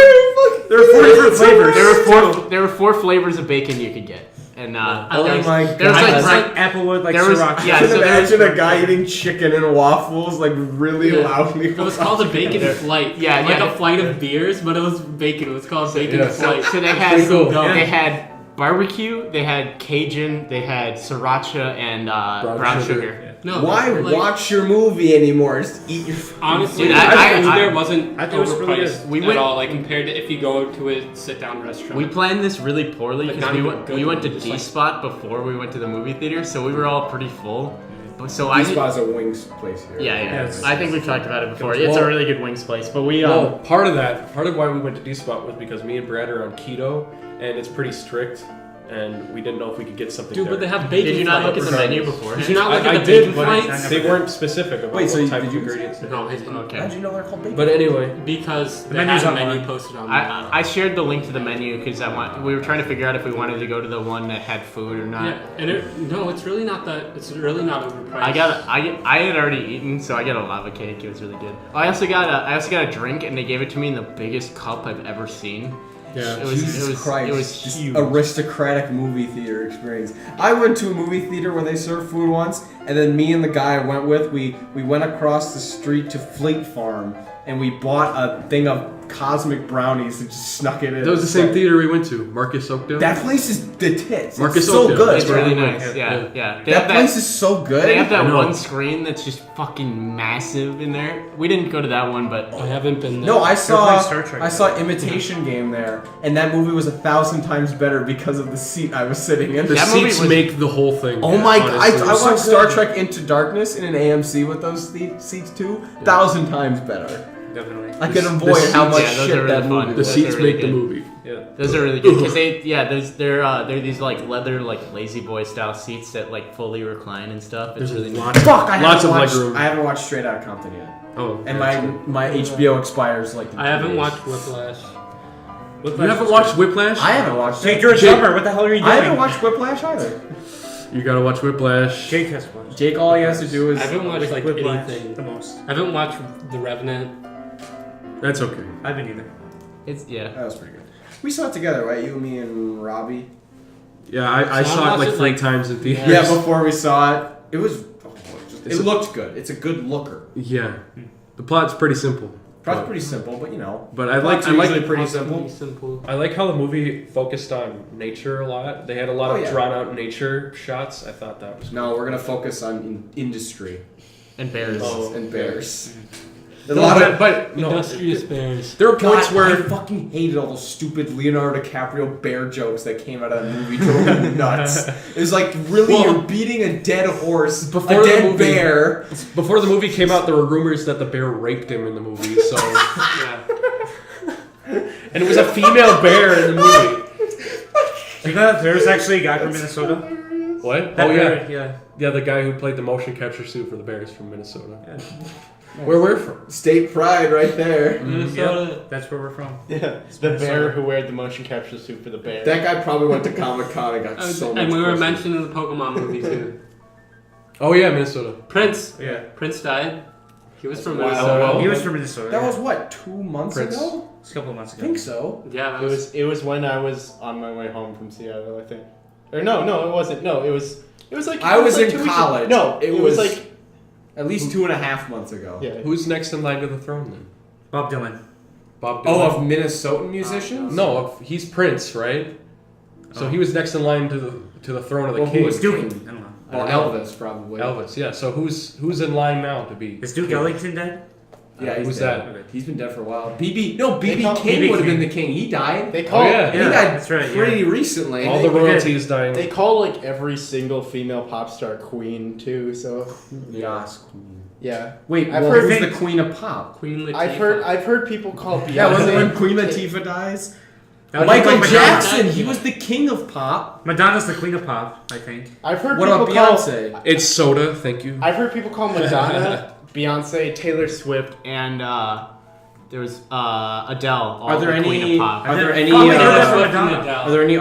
There were 4 different flavors. There were 4 flavors of bacon you could get, and Oh there was, my there was God. like It's bright- like applewood, like there was- sriracha. yeah, I can so there was- imagine a guy eating chicken and waffles like really Yeah. loudly. It was called a bacon flight. Yeah, like yeah. a flight of beers, but it was bacon. It was called bacon Yeah. flight. So they had Pretty cool. they had barbecue, they had Cajun, they had sriracha, and brown sugar. No, Why like, watch your movie anymore? Just eat your. Honestly, Dude, the I- food there wasn't I thought it was really overpriced good. We at went- all. Like compared to if you go to a sit-down restaurant. We planned this really poorly Like, because not we even went good, we went to just like- D-Spot before we went to the movie theater, so we were all pretty full. So I Spot's a wings place here. yeah. Yes. I think we've talked about it before. It's Well- a really good wings place, but we Well, part of why we went to D-Spot was because me and Brad are on keto, and it's pretty strict. and we didn't know if we could get something. Dude, there. but they have bacon. Did you not look at the flights. menu before? Did you not look I at the did, bacon but flights? they weren't specific about Wait, so what type did of you- ingredients. No, I didn't. Okay. How'd you know they're called bacon? But anyway, Because The they menu's had a online. menu posted on I shared the link to the menu because we were trying to figure out if we wanted to go to the one that had food or not. Yeah, and it's really not that. It's really not overpriced. I had already eaten, so I got a lava cake. It was really good. I also got a drink, and they gave it to me in the biggest cup I've ever seen. yeah. Jesus Christ. It was Just huge. aristocratic movie theater experience. I went to a movie theater where they served food once, and then me and the guy I went with, we went across the street to Fleet Farm, and we bought a thing of cosmic brownies and just snuck it in. That was the same theater we went to, Marcus Oakdale. That place is the tits. Marcus It's so Oakdale. good. It's really nice. Yeah. They That have place is so good. They have that I know. one screen that's just fucking massive in there. We didn't go to that one, but I haven't been there. No, I saw playing Star Trek. I saw Imitation Game there, and that movie was 1,000 times better because of the seat I was sitting in. the That movie seats was- make the whole thing. Oh my god! honestly. I watched Star Trek Into Darkness in an AMC with those seats too. 1,000 times better. Definitely. I can The avoid seats- how much yeah, those shit are that really movie fun. The was. Those seats are really make the good. movie. Yeah. those are really good because they're these like leather like lazy boy style seats that like fully recline and stuff. It's There's really a nice. lot of Fuck! I Lots haven't of watched. legroom. I haven't watched Straight Outta Compton yet, Oh, and that's my HBO expires like. in I 2 haven't days. watched Whiplash. You haven't watched Whiplash? I haven't watched. Jake, it. you're a Jake- drummer. What the hell are you doing? I haven't watched Whiplash either. You gotta watch Whiplash. Jake has watched. Jake, all he has to do is. I haven't watched like Whiplash, anything. the most. I haven't watched The Revenant. That's okay. I haven't either. It's That was pretty good. We saw it together, right? You, me, and Robbie. Yeah, I So I saw it watched like it, 3 like- times in theaters. Yeah, before we saw it, it was. It's It a- looked good. It's a good looker. Yeah. The plot's pretty simple. Probably pretty simple, but you know. But I like pretty simple. Simple. I like how the movie focused on nature a lot. They had a lot Oh, of yeah. drawn out nature shots. I thought that was No, we're gonna focus on industry and bears. Oh. and bears. A No, lot of. but no, Industrious bears. there are points God, where I fucking hated all those stupid Leonardo DiCaprio bear jokes that came out of that movie. Drove me nuts. It was like, really, Well, you're beating a dead horse, before a the dead movie- bear. before the movie came out, there were rumors that the bear raped him in the movie. So, Yeah. and it was a female bear in the movie. You know that there's actually a guy from Minnesota? What? That Oh yeah, bear, yeah. yeah. The guy who played the motion capture suit for the Bears from Minnesota. Yeah. Where we're from. State pride right there. Minnesota. That's where we're from. Yeah. The bear who wear the motion capture suit for the bear. That guy probably went to Comic Con and got so much. And we were pussy. mentioned in the Pokemon movie too. Oh yeah, Minnesota. Prince. Yeah. Prince died. He was from Wow. Minnesota. He was from Minnesota. That was what, 2 months Prince. ago? It's a couple of months I ago. think so. Yeah, that It was. was when I was on my way home from Seattle, I think. Or no, it wasn't. No, it was like I was like in 2 weeks ago. college. No, it was was- like At least 2.5 months ago. yeah. Who's next in line to the throne then? Bob Dylan. Bob Dylan. Oh, of Minnesotan musicians? No, he's Prince, right? So he was next in line to the throne of the Well, who king. was Duke. King? I don't know. Or I don't know. Elvis, probably. Elvis, yeah. So who's in line now to be? Is Duke king? Ellington dead? Yeah, he's Who's dead. that? He's been dead for a while. BB call- King BB would have been King. the king. He died. They call Oh, yeah. He Yeah, died that's right, pretty recently. All They- the royalties dying. They call like every single female pop star queen too. So Yas Queen. yeah, Wait, I've well, heard who's they- the Queen of Pop? Queen Latifah. I've heard people call Beyonce. Yeah, wasn't it when Queen Latifah dies? That was Michael like Madonna. Jackson, he was the king of pop. Madonna's the queen of pop, I think. I've heard What people about call. Beyonce? It's soda, thank you. I've heard people call Madonna, Beyonce, Taylor Swift, and there was Adele. All Are there the queen any? of pop. Are there any? Probably Taylor Madonna. Swift and Madonna. Adele. Are there any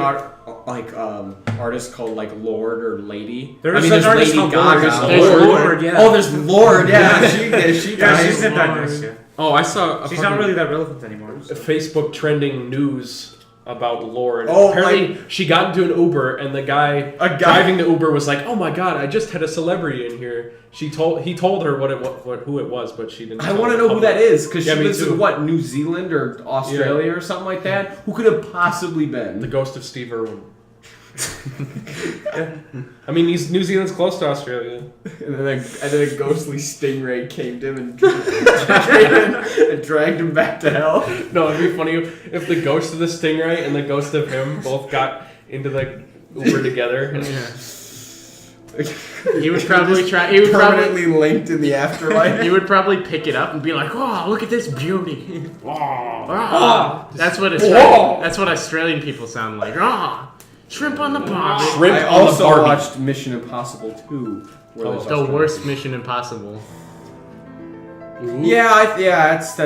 artists called like Lord or Lady? There's an artist called Lord. There's Lord, yeah. Oh, there's Lord. Yeah, she yeah, died. she's in that. Yeah. Oh, I saw. She's not really that relevant anymore. Facebook trending news about Lord. Oh, apparently she got into an Uber and the guy driving the Uber was like, "Oh my god, I just had a celebrity in here." He told her who it was, but she didn't. I want to know who that is because Yeah, she me lives too. in what, New Zealand or Australia or something like that. Who could have possibly been? The ghost of Steve Irwin. I mean, New Zealand's close to Australia. And then a ghostly stingray came to him and dragged him back to hell. No, it'd be funny if the ghost of the stingray and the ghost of him both got into the Uber together. He would probably try. He would probably. Permanently linked in the afterlife. He would probably pick it up and be like, "Oh, look at this beauty!" Oh. That's what Australian people sound like. Oh, Shrimp on the barbie. Shrimp I on also the Barbie. watched Mission Impossible 2. where Oh, there's The Australian worst kids. Mission Impossible. Yeah, that's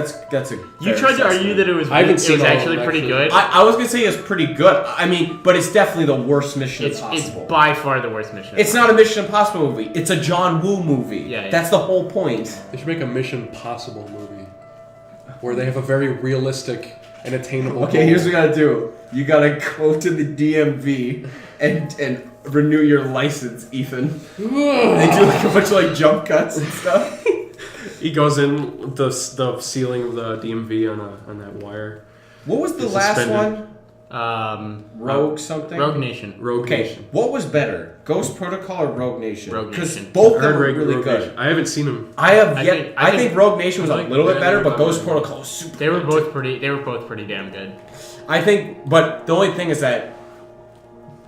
a. You tried to argue that it was. I haven't it seen was all of actually them, pretty actually. good. I was gonna say it's pretty good. I mean, but it's definitely the worst Mission It's Impossible. by far the worst Mission. It's not a Mission Impossible movie. It's a John Woo movie. Yeah. That's the whole point. They should make a Mission Possible movie where they have a very realistic and attainable. Okay, goal. here's what you gotta do. You gotta go to the DMV and renew your license, Ethan. They do like a bunch of like jump cuts and stuff. He goes in the ceiling of the DMV on that wire. What was the It's last suspended. one? Rogue something. Rogue Nation. Rogue Okay, Nation. what was better, Ghost Protocol or Rogue Nation? Rogue Because Nation. both of them Heard were Rogue really good. Nation. I haven't seen them. I have I yet. think- I think Rogue Nation was I a like little bit the better, but Rogue Ghost Nation. Protocol was super. They were good. both pretty. They were both pretty damn good. I think, but the only thing is that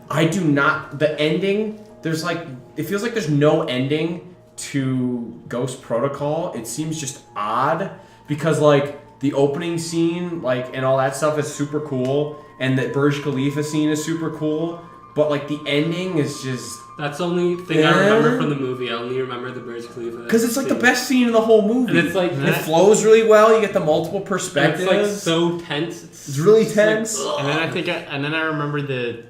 I do not. The ending. There's like. It feels like there's no ending to Ghost Protocol. It seems just odd because like the opening scene, like and all that stuff is super cool, and the Burj Khalifa scene is super cool. But like the ending is just. That's the only thing I remember from the movie. I only remember the Burj Khalifa. Because it's like the best scene in the whole movie. And it's like it flows really well. You get the multiple it's perspectives. like so tense. It's really just like, tense. ugh. And then I remember the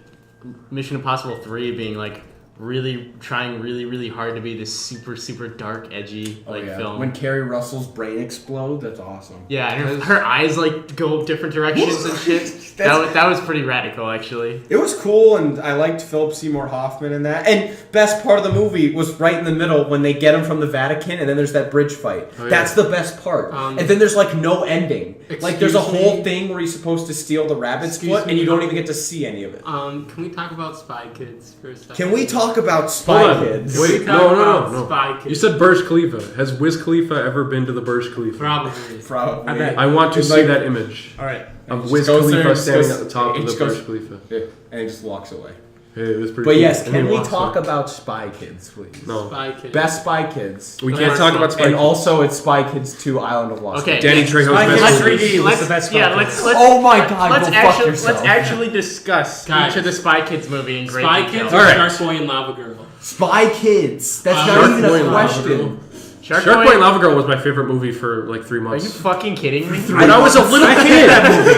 Mission Impossible 3 being like really trying really hard to be this super dark, edgy film. When Carrie Russell's brain explodes, that's awesome. Yeah, and her eyes like go different directions and shit. That was pretty radical, actually. It was cool, and I liked Philip Seymour Hoffman in that. And best part of the movie was right in the middle when they get him from the Vatican, and then there's that bridge fight. Oh, yeah. That's the best part. And then there's like no ending. Like there's a whole thing where he's supposed to steal the rabbit's Excuse foot, and me. you don't even get to see any of it. Can we talk about Spy Kids for a second? Can we talk about Hold Spy on. Kids? Wait, Talk no. about Spy Kids. You said Burj Khalifa. Has Wiz Khalifa ever been to the Burj Khalifa? Probably. Probably. I bet. I want to It's see like- that image All right. of just Wiz goes there Khalifa and standing goes- at the top it of the just goes- Burj Khalifa. Yeah, and he just walks away. Hey, that's pretty But cool. yes, And can he we walks talk away. about Spy Kids, please? No. Spy Kids. Best Spy Kids. We can't talk about Spy And Kids. also, it's Spy Kids 2: Island of Lost. Okay. Danny Trejo's Spy best Kids movie. 3D was the best Yeah, Spy let's. Kids. Oh my God, Let's go fuck actually yourself. let's actually discuss Guys. each of the Spy Kids movie in great Spy detail. Kids All or right. Shark Boy and Lava Girl? Spy Kids. That's Shark not even Boy a and Lava question. Shark Shark Boy Boy and Lava Girl was my favorite movie for like 3 Are you months. fucking kidding me? When I was a little kid,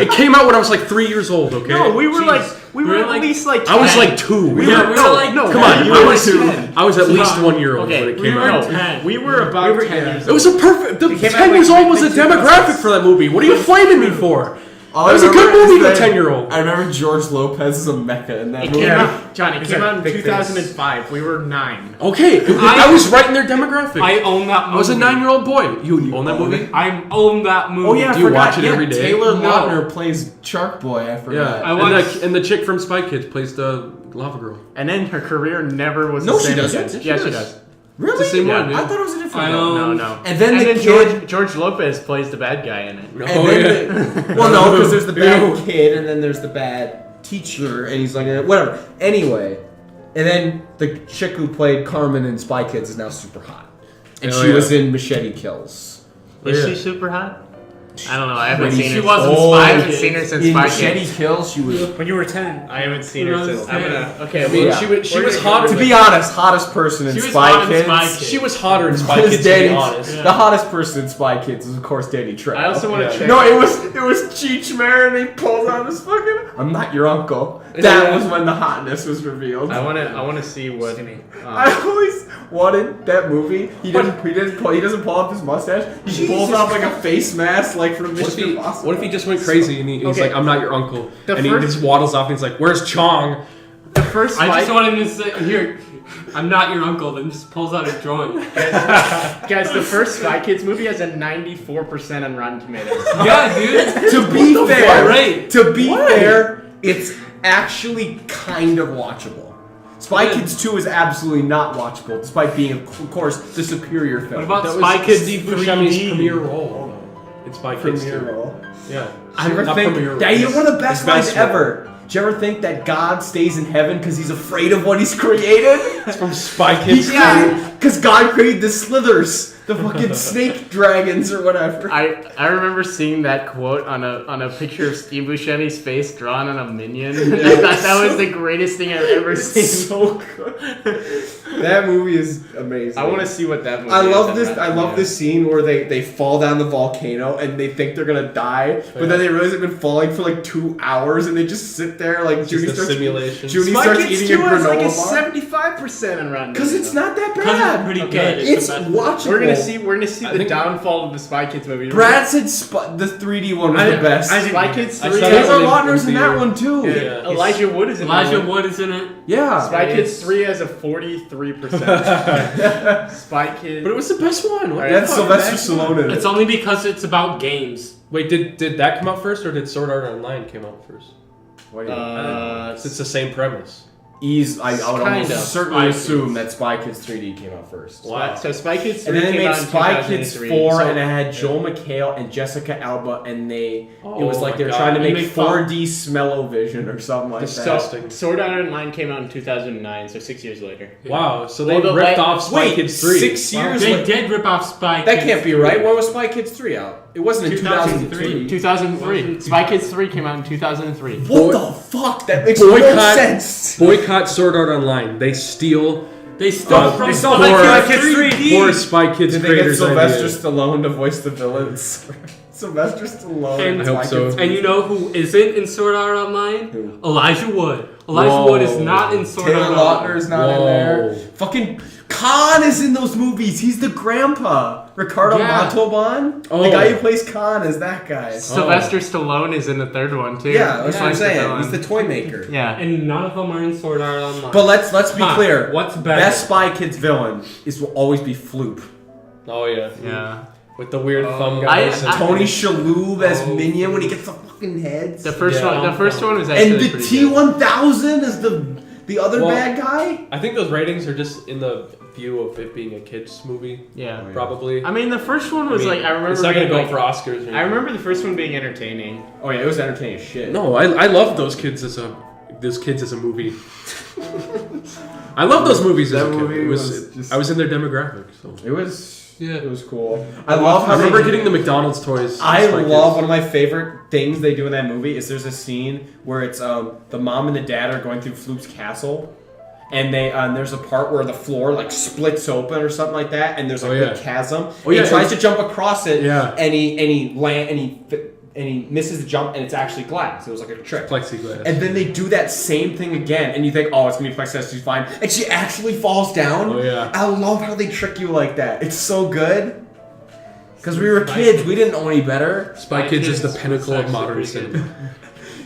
it came out when I was like 3 years old. Okay. No, we were Jeez. like we were We're at like- least like. I was 10. like 2. We Yeah, were we no, were like- no. Come on, you I were was 10. I was at least Come 1 year old Okay, when it we came were out. 10. We were about 10 years It old. was a perfect. The It came 10 out, years like, old was a mid-2000s. demographic for that movie. What are you flaming me for? All It was I a good remember movie is to a that 10-year-old. I remember George Lopez as a mecha in that It movie. came Yeah. out, John. It He's came a out in big face. 2005. We were 9. Okay, I was right in their demographic. I own that movie. I was a 9-year-old boy. You own that own movie? it? I own that movie. Oh yeah, I Do you forgot. watch it Yeah, every day? Taylor No. Lautner plays Shark Boy. I forgot. Yeah, I and watched- the chick from Spy Kids plays the lava girl. And then her career never was No, the she same doesn't. again. She Yeah, she does. does. Really? It's the same Yeah. one, dude. I thought it was a different I one. know. No. And then the kid. George Lopez plays the bad guy in it. No, And then the, well, no, because there's the bad kid, and then there's the bad teacher, and he's like, whatever. Anyway, and then the chick who played Carmen in Spy Kids is now super hot, and Oh, she yeah. was in Machete Kills. Is Yeah. she super hot? I don't know. I haven't When seen she her. wasn't Oh, I Spy haven't Kids. seen her since In Spy Machete Kids. Kills, she was. When you were 10. I haven't seen When her I was since. I'm 10. gonna. Okay, I mean, well, she we're was gonna- hotter. To be honest, hottest person in She was Spy hot in Kids. Spy Kids. She was hotter in Spy was Kids, to be Danny- honest. Yeah. The hottest person in Spy Kids is of course Danny Trejo. I also want to check. No, it was Cheech Marin, and he pulls out his fucking. I'm not your uncle. That was when the hotness was revealed. I want to see what. I always wanted that movie. He doesn't pull off his mustache. He pulls off like a face mask, like from Mission Impossible. What if he just went crazy and he's Okay. like, I'm not your uncle. The And he first- just waddles off and he's like, where's Chong? The first I Spy just wanted him to say, here, I'm not your uncle, then just pulls out a drawing. guys, the first Spy Kids movie has a 94% on Rotten Tomatoes. Yeah, dude. To be fair, Right. to be fair, it's actually kind of watchable. Spy Yeah. Kids 2 is absolutely not watchable, despite being, of course, the superior film. What about That Spy was Kids Steve 3D? Buscemi's premiere role. In Spy Kids Premiere 2. role? Yeah. I ever Not think premiere role. that you one of the best His lines best role. ever. Did you ever think that God stays in heaven because he's afraid of what he's created? It's from Spy Kids 2. Yeah, because God created the Slithers. The fucking snake dragons or whatever. I remember seeing that quote on a picture of Steve Buscemi's face drawn on a minion. I thought that was the greatest thing I've ever seen. So good. That movie is amazing. I want to see what that movie I is. love this. I love this scene where they fall down the volcano and they think they're gonna die, but then they realize they've been falling for like 2 hours and they just sit there like Just Judy a starts. simulation. Judy Spy starts Kids eating 2 a has like a granola bar 75% on Rotten because it's not that Because bad. it's pretty Okay. good. It's the best. watchable. We're gonna see I the think- downfall of the Spy Kids movie. Brad said the 3D one was the best. Spy Kids I 3 saw Taylor that has Lautner's in that theater. one too. Yeah. Elijah Wood is in Elijah that one. Wood is in it. Yeah. Spy It Kids is. 3 has a 43%. Spy Kids. But it was the best one. What the That's fuck? Sylvester Stallone in it. It's only because it's about games. Wait, did that come out first, or did Sword Art Online came out first? It's the same premise. I would Kind almost of. certainly Spy assume Kids. that Spy Kids 3D came out first. Wow. So Spy Kids 3 And then they came made out in Spy Kids 2003. 4, So- and it had Joel McHale and Jessica Alba, and it was Oh like my they were God. trying to And make they fought- 4D smell-o-vision or something like So, that. Disgusting. Sword Art Online came out in 2009, so 6 years later. Wow, so they Well, the ripped la- off Spy Wait, Kids 3. 6 years They later? did rip off Spy That Kids can't be 3. right. When was Spy Kids 3 out? It wasn't in 2003. 2003. Spy Kids 3 came out in 2003. What the fuck? That makes no Boycott- sense. Boycott Sword Art Online. They steal They stole from they Spy stole Kids Kids 3D. poor Spy Kids Did they get creators' Sylvester ideas. Stallone to voice the villains? Sylvester Stallone. And- I hope so. And you know who isn't in Sword Art Online? Who? Elijah Wood. Elijah Whoa. Wood is not in Sword Taylor Art Lautner Online. is not in there. Whoa. Fucking Khan is in those movies. He's the grandpa. Ricardo Yeah. Montalban. The Oh. guy who plays Khan is that guy. Sylvester Stallone is in the third one too. Yeah, that's what I'm He's the saying. villain. He's the toy maker. Yeah. And none of them are in Sword Art Online. But let's be Huh, clear. what's better? Best Spy Kids villain will always be Floop. Oh yeah. Yeah. With the weird thumb I- guys. I- Tony Shalhoub as Oh. Minion when he gets the fucking heads. The first Yeah. one. The first one was actually And the pretty good. T-1000 is the other Well, bad guy. I think those ratings are just in the view of it being a kids movie. Yeah. Probably. I mean, the first one was like I remember. It's not gonna being, go like- for Oscars. Or anything. I remember the first one being entertaining. Oh yeah, it was entertaining as shit. No, I love those kids as a movie. I love those movies as That a kid. movie It was was just- I was in their demographic, so. It was. Yeah. It was cool. I love how I remember they- getting the McDonald's toys. I Spy Kids. love one of my favorite things they do in that movie is there's a scene where it's the mom and the dad are going through Floop's castle, and there's a part where the floor like splits open or something like that, and there's like Oh, yeah. a chasm. Oh, yeah, he tries it's- to jump across it, Yeah. and he misses the jump, and it's actually glass. It was like a trick. Plexiglass. And then they do that same thing again, and you think, oh, it's gonna be plexiglass, she's fine, and she actually falls down. Oh, yeah. I love how they trick you like that. It's so good. Because we were kids, we didn't know any better. Spy Kids is the Kids pinnacle was of modern actually pretty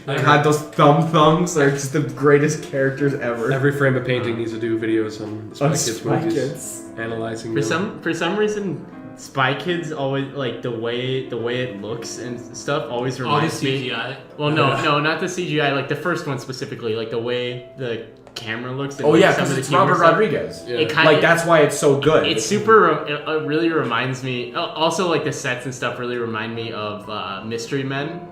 cinema. God, those thumbs are just the greatest characters ever. Every frame of painting needs to do videos on the Spy On Kids Spy movies, Kids. analyzing For them. some reason, Spy Kids always like the way it looks and stuff always All the reminds me. CGI. Well, no, not the CGI. Like the first one specifically, like the way the camera looks. And Oh like, yeah, some because of the it's humor Robert stuff. Rodriguez. Yeah. It kind Like of that's why it's so good. It's super. It really reminds me. Also, like the sets and stuff really remind me of Mystery Men.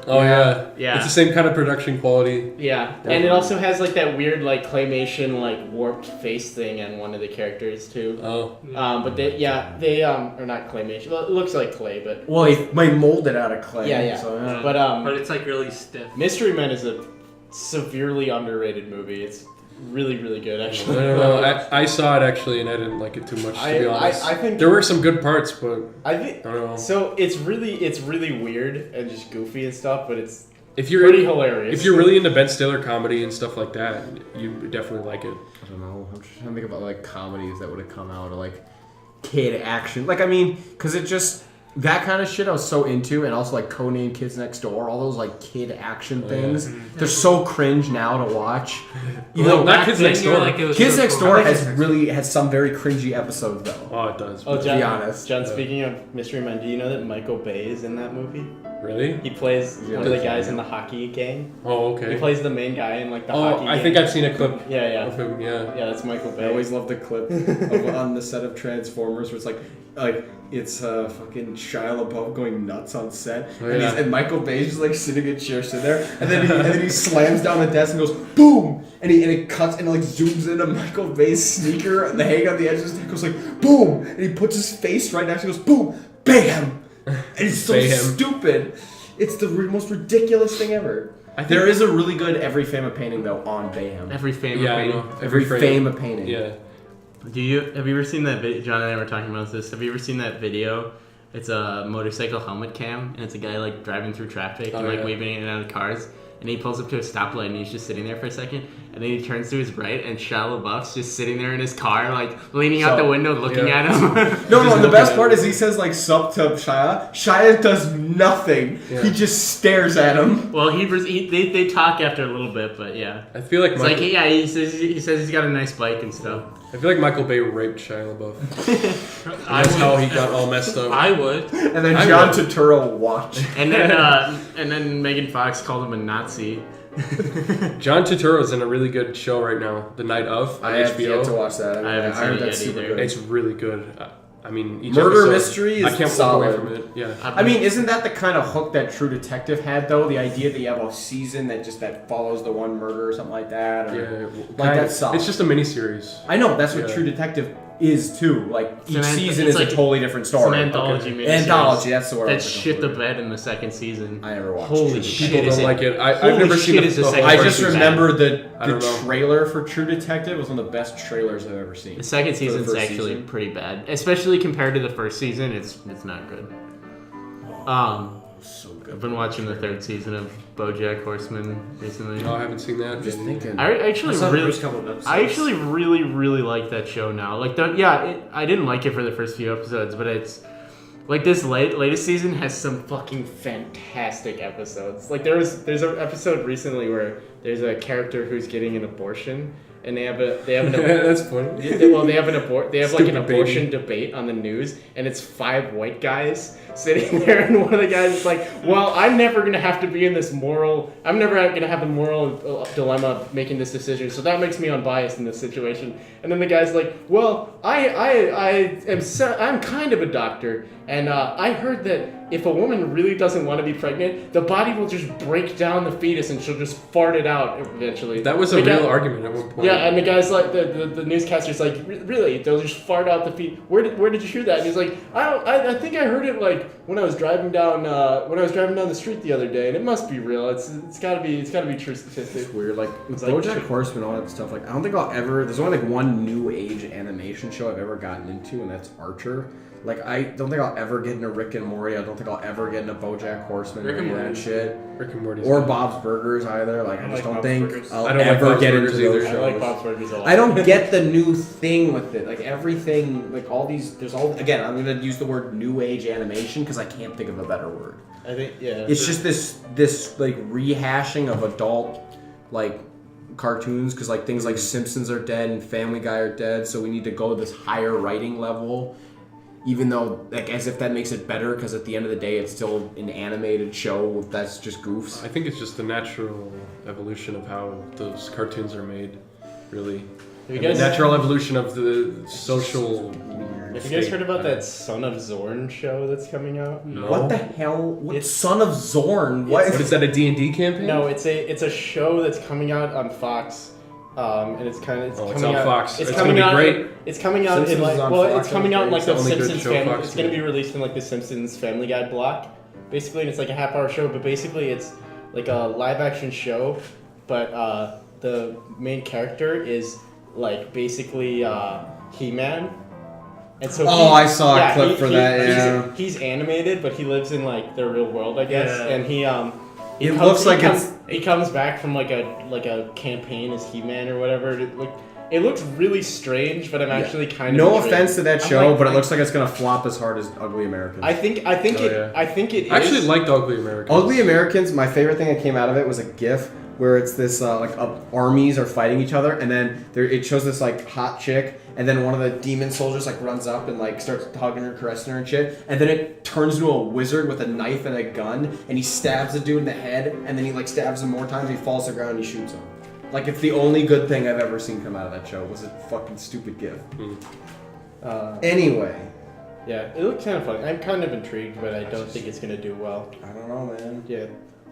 Oh yeah. Yeah. It's the same kind of production quality. Yeah, and it also has like that weird like claymation like warped face thing on one of the characters too. Oh. But they are not claymation. Well, it looks like clay, but Well, they molded out of clay. yeah. So, yeah. But But it's like really stiff. Mystery Men is a severely underrated movie. It's really really good I actually. don't know. I saw it actually, and I didn't like it too much. To be honest, I think there were some good parts, but I think I don't know. so. It's really weird and just goofy and stuff, but it's If you're pretty hilarious. if you're really into Ben Stiller comedy and stuff like that, you would definitely like it. I don't know. I'm just trying to think about like comedies that would have come out or like kid action. Like I mean, because it just that kind of shit I was so into, and also like Codename Kids Next Door, all those like kid action Oh, things. They're so cringe now to watch. You Well, know, not Back Kids then, Next you were Door. like, it was Kids so Next cool. Door has some very cringy episodes though. Oh, it does. Oh, but- John, be honest. John, Yeah. speaking of Mystery Men, do you know that Michael Bay is in that movie? Really? He plays Yeah, one of the that's guys right. in the hockey gang. Oh, He okay. plays the main guy in like the Oh, hockey I gang. think I've seen a clip Yeah, of him. Yeah. yeah. That's Michael I Bay. always love the clip of, on the set of Transformers where it's like it's fucking Shia LaBeouf going nuts on set, Oh, and, yeah. and Michael Bay's just like sitting in a chair, sitting there, and then he slams down the desk and goes boom, and it cuts and like zooms into Michael Bay's sneaker, and the hang on the edge of his goes like boom, and he puts his face right next to it, goes boom, bam, and it's so Bam. stupid. It's the most ridiculous thing ever. I think There is a really good Every Fame a Painting though on Bayham. Every famous Yeah, I painting. know. Every frame. Fame a Painting. Yeah. Have you ever seen that video? John and I were talking about this. Have you ever seen that video? It's a motorcycle helmet cam, and it's a guy like driving through traffic and like yeah. waving in and out of cars. And he pulls up to a stoplight and he's just sitting there for a second. And then he turns to his right and Shia LaBeouf's just sitting there in his car, like leaning out the window looking yeah. at him. No, Just and the looking best at part him. is he says like sup to Shia. Shia does nothing. Yeah. He just stares at him. Well, they talk after a little bit, but yeah. I feel like It's Michael, like, yeah, he says he's got a nice bike and stuff. I feel like Michael Bay raped Shia LaBeouf. I That's would. how he got all messed up. I would. And then I John will. Turturro watch. And then Megan Fox called him a Nazi. John Turturro's in a really good show right now, The Night Of on I have HBO. yet to watch that. I haven't seen heard it that's yet super either. good. It's really good. I mean, each Murder episode, mystery is I can't solid. walk away from it. Yeah. I mean, isn't that the kind of hook that True Detective had though? The idea that you have a season that follows the one murder or something like that. Or, Yeah, Like that's solid. It's just a miniseries. I know that's what Yeah. True Detective is too. Like each an season it's is like- a totally different It's story. an anthology Okay. miniseries. Anthology. That's the word. I That was looking shit the for. bed in the second season. I never watched. Holy True shit. People is don't it- like it. I've Holy never seen shit, the, is the the second whole I First just season. remember the I don't know. trailer for True Detective was one of the best trailers I've ever seen. The second For the season's first actually season. pretty bad, especially compared to the first season. It's not good. So good. I've been watching the third season of BoJack Horseman recently. No, I haven't seen that. I'm just thinking. I actually I saw the really, first couple of episodes. I actually really like that show now. Like I didn't like it for the first few episodes, but it's like this latest season has some fucking fantastic episodes. Like there's an episode recently where there's a character who's getting an abortion, and they have an That's funny. they have like an Stupid abortion debate on the news, and it's 5 white guys sitting there, and one of the guys is like, "Well, I'm never gonna have to be in this I'm never gonna have the moral dilemma of making this decision, so that makes me unbiased in this situation." And then the guy's like, "Well, I'm kind of a doctor, and I heard that if a woman really doesn't want to be pregnant, the body will just break down the fetus and she'll just fart it out eventually." That was a The guy- real argument at one point. Yeah, and the guy's like, the newscaster's like, "Really? They'll just fart out the feet? Where did you hear that?" And he's like, I think I heard it like when I was driving down the street the other day, and it must be real. It's gotta be true statistic." It's weird. Like with like BoJack tr- Horseman, all that stuff. Like I don't think I'll ever. There's only like one new age animation show I've ever gotten into, and that's Archer. Like I don't think I'll ever get into Rick and Morty. I don't think I'll ever get into BoJack Horseman Rick or and any of that Morty. shit. Rick and Morty's Or good. Bob's Burgers either. Like I I just like don't Bob's think Burgers. I'll I don't like ever Bob's get into Burgers those either. I shows. like Bob's Burgers a lot. I don't get the new thing with it. Like everything, like all these. There's all. Again, I'm gonna use the word new age animation because I can't think of a better word. I think It's just this like rehashing of adult like cartoons because like things like Simpsons are dead and Family Guy are dead, so we need to go this higher writing level. Even though, like, as if that makes it better, because at the end of the day, it's still an animated show that's just goofs. I think it's just the natural evolution of how those cartoons are made, really. Have you And guys the natural evolution of the social. Have you guys heard about that Son of Zorn show that's coming out? No. What the hell? What It's- Son of Zorn? What? What is that? A D&D campaign? No, it's a show that's coming out on Fox, and it's Oh, coming it's on out. Fox. It's coming gonna be out. great. It's coming out Simpsons in like is on well, Fox, it's coming out in like it's the the only good Simpsons show family. Fox It's gonna be made. released in like the Simpsons Family Guy block, basically, and it's like a half-hour show. But basically, it's like a live-action show, but the main character is like basically He-Man. And so Oh, I saw a clip for that, yeah. He's animated, but he lives in like the real world, I guess. Yeah. And he It looks like he comes back from like a campaign as He-Man or whatever. It looks really strange, but I'm actually kind of No intrigued. offense to that I'm show, like- but it looks like it's gonna flop as hard as Ugly Americans. I think Oh, it yeah. I think it is. I actually liked Ugly Americans. Ugly Americans, my favorite thing that came out of it was a GIF where it's this armies are fighting each other, and then it shows this like hot chick, and then one of the demon soldiers like runs up and like starts hugging her, caressing her and shit, and then it turns into a wizard with a knife and a gun, and he stabs the dude in the head, and then he like stabs him more times, he falls to the ground and he shoots him. Like, it's the only good thing I've ever seen come out of that show was a fucking stupid gif. Anyway. Yeah, it looks kind of fun. I'm kind of intrigued, but I don't think it's gonna do well. I don't know, man. Yeah.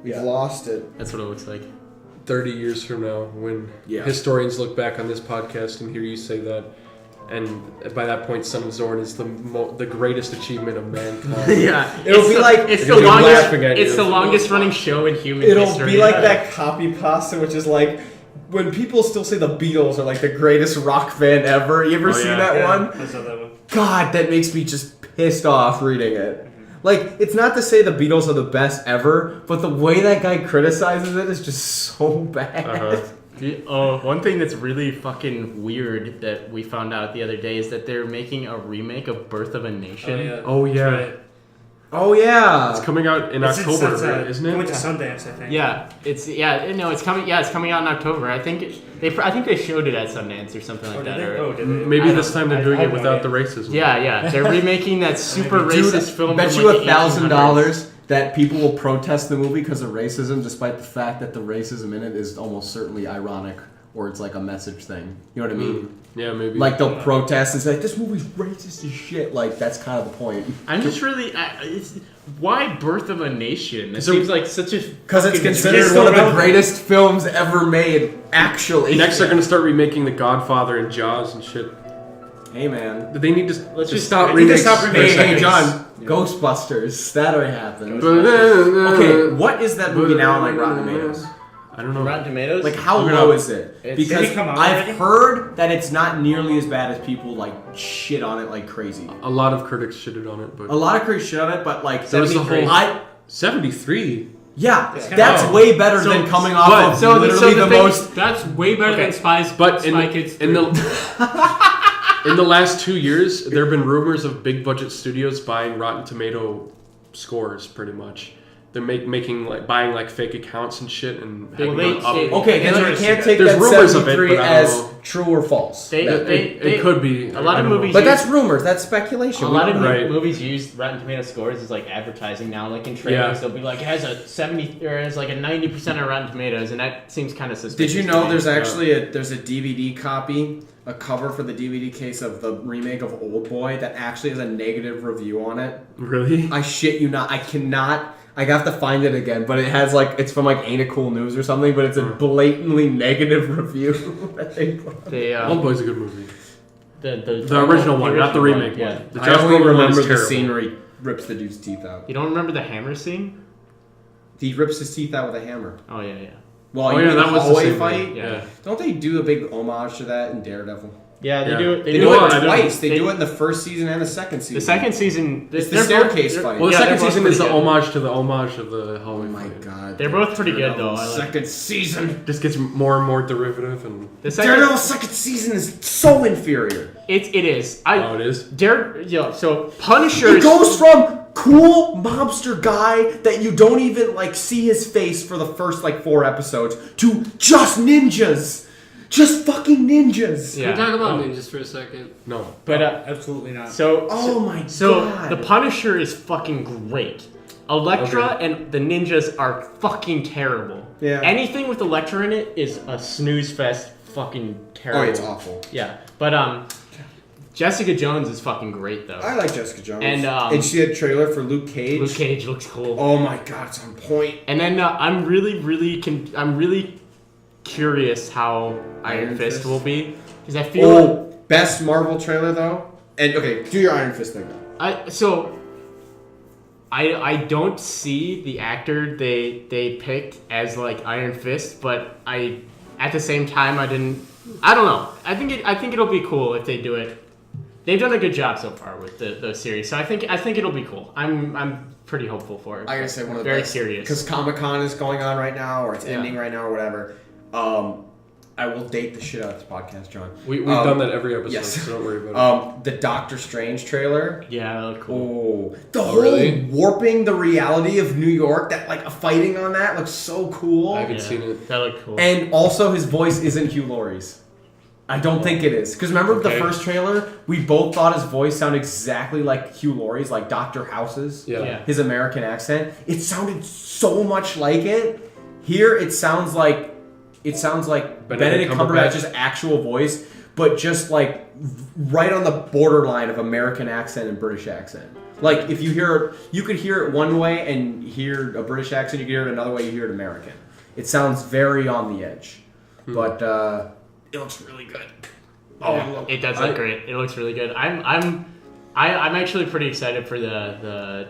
We've lost it. That's what it looks like. 30 years from now, when historians look back on this podcast and hear you say that, and by that point, Son of Zorn is the greatest achievement of mankind. Yeah, it'll be like it's the longest. It's the longest running show in human history. It'll be like that copy pasta, which is like when people still say the Beatles are like the greatest rock band ever. You ever seen that one? I saw that one. God, that makes me just pissed off reading it. Like, it's not to say the Beatles are the best ever, but the way that guy criticizes it is just so bad. One thing that's really fucking weird that we found out the other day is that they're making a remake of Birth of a Nation. Oh yeah. Right. Oh yeah. It's coming out in October, right, isn't it? Going to Sundance, I think. Yeah, it's coming. Yeah, it's coming out in October. I think they showed it at Sundance or something like that. Did they? Maybe this time they're doing it without the racism. Yeah, they're remaking that super racist film. Bet from you like $1,000 that people will protest the movie because of racism, despite the fact that the racism in it is almost certainly ironic, or it's like a message thing. You know what I mean? Yeah, maybe. Like, they'll protest and say, this movie's racist as shit. Like, that's kind of the point. I'm just really... why Birth of a Nation? It seems like such a... Because it's considered one of the greatest films ever made, actually. Next, they're going to start remaking The Godfather and Jaws and shit. Hey, man. They need to stop remakes. Hey, John. Yeah. Ghostbusters. That already happened. Okay, what is that movie now on, like, Rotten Tomatoes? I don't know. Rotten Tomatoes? Like, how low is it? Because come out I've already? heard that it's not nearly as bad as people, like, shit on it like crazy. A lot of critics shitted on it, but... A lot of critics shit on it, but, like... There was the whole... 73? Yeah, that's way better than coming off of literally the most... That's way better than Spy Kids 3. In the last 2 years, there have been rumors of big budget studios buying Rotten Tomato scores, pretty much. They're buying like fake accounts and shit and having them up. Okay, then you can't take There's that rumors of it, 73 but I don't as know. true or false. It could be. A lot of movies... But that's rumors. That's speculation. A lot of movies use Rotten Tomato scores as like advertising now. Like in trailers, they'll be like, it has a 70 or it has like a 90% of Rotten Tomatoes, and that seems kind of suspicious. Did you know there's actually there's a DVD copy, a cover for the DVD case of the remake of Old Boy that actually has a negative review on it? Really? I shit you not. I cannot. I have to find it again, but it has like it's from like Ain't It Cool News or something, but it's a blatantly negative review. Old Boy's a good movie. The original one, not the remake yeah. one. The I only remember the terrible. scene where he rips the dude's teeth out. You don't remember the hammer scene? He rips his teeth out with a hammer. Oh yeah. Well, you mean that the was the hallway same fight? thing. Yeah. Don't they do a big homage to that in Daredevil? Yeah, they do it. They do it twice. They do it in the first season and the second season. The second season, it's the staircase fight. Well, the second season is the homage to the homage of the hallway. Oh my fight. god, they're both pretty good though. Second season just gets more and more derivative, and Daredevil's second season is so inferior. It is. It is. So Punisher. It goes from cool mobster guy that you don't even like see his face for the first like 4 episodes to just ninjas. Just fucking ninjas. Can we talk about ninjas for a second? No. But absolutely not. So God. the Punisher is fucking great. Elektra and the ninjas are fucking terrible. Yeah. Anything with Elektra in it is a snooze fest. Fucking terrible. Oh, it's awful. Yeah, but Jessica Jones is fucking great though. I like Jessica Jones. And she had a trailer for Luke Cage. Luke Cage looks cool. Oh my god, it's on point. And then I'm really curious how Iron Fist will be because I feel best Marvel trailer though. And okay, do your Iron Fist thing. I don't see the actor they picked as like Iron Fist, but at the same time I don't know. I think it'll be cool if they do it. They've done a good job so far with the series, so I think it'll be cool. I'm pretty hopeful for it. I gotta say one of the very best, serious because Comic-Con is going on right now, or it's ending right now, or whatever. I will date the shit out of this podcast, John. We've done that every episode, yes. so don't worry about it. The Doctor Strange trailer. Yeah, that looked cool. Oh, the whole really? warping the reality of New York, that like fighting on that looks so cool. I haven't seen it. That looked cool. And also, his voice isn't Hugh Laurie's. I don't think it is. Because remember the Okay. first trailer? We both thought his voice sounded exactly like Hugh Laurie's, like Dr. House's. Yeah. His American accent. It sounded so much like it. Here, it sounds like Benedict Cumberbatch's actual voice, but just like right on the borderline of American accent and British accent. Like if you could hear it one way and hear a British accent, you could hear it another way, you hear it American. It sounds very on the edge. But it looks really good. Yeah, it does look great. It looks really good. I'm actually pretty excited for the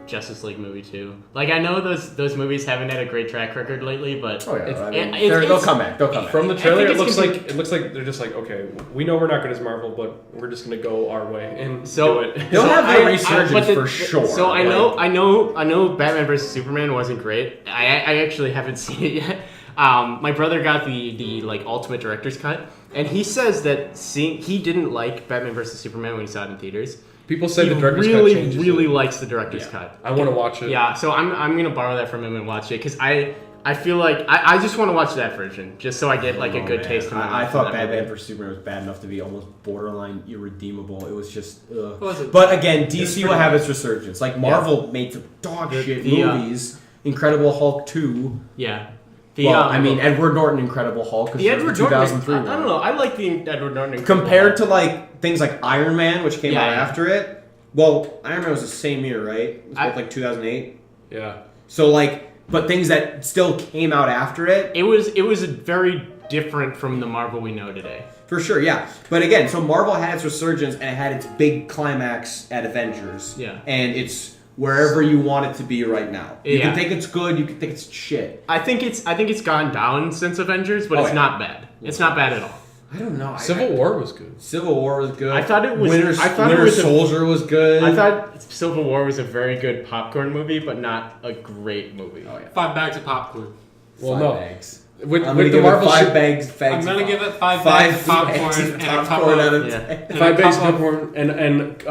Justice League movie too. Like I know those movies haven't had a great track record lately, but they'll come back. They'll come back. From the trailer, I it think looks like they're just like, okay, we know we're not good as Marvel, but we're just gonna go our way and So- do it. They'll have I- their resurgence but for sure. So I Like, know Batman vs Superman wasn't great. I actually haven't seen it yet. My brother got the like ultimate director's cut, and he says that he didn't like Batman vs Superman when he saw it in theaters. People say He the director's cut really changes it. likes the director's cut. I want to watch it. Yeah, so I'm gonna borrow that from him and watch it because I feel like I just want to watch that version just so I get like a good taste. In my I mouth thought from that Batman movie. vs Superman was bad enough to be almost borderline irredeemable. It was just. Ugh. Was it? But again, DC will have its resurgence. Like Marvel made some dog shit movies. Incredible Hulk 2. Yeah. Edward Norton Incredible Hulk. The Edward 2003 Norton. I don't know. I like the Edward Norton. Compared to like things like Iron Man, which came out Yeah. after it. Well, Iron Man was the same year, right? It was I- both like 2008. Yeah. So like, but things that still came out after it. It was very different from the Marvel we know today. For sure, yeah. But again, so Marvel had its resurgence and it had its big climax at Avengers. Yeah. And it's wherever you want it to be right now. You Yeah. can think it's good, you can think it's shit. I think it's gone down since Avengers, but Oh, it's yeah. not bad. It's not bad at all. I don't know. Civil War was good. Civil War was good. I thought it was- Winter I thought it was a- Soldier was good. I thought Civil War was a very good popcorn movie, but not a great movie. Oh yeah. 5 bags of popcorn. Well, Five no. bags. With I'm the gonna give Marvel it five shit- bags. I'm gonna give it 5 bags of popcorn and a popcorn couple out of, of Yeah. 5 bags of couple- popcorn and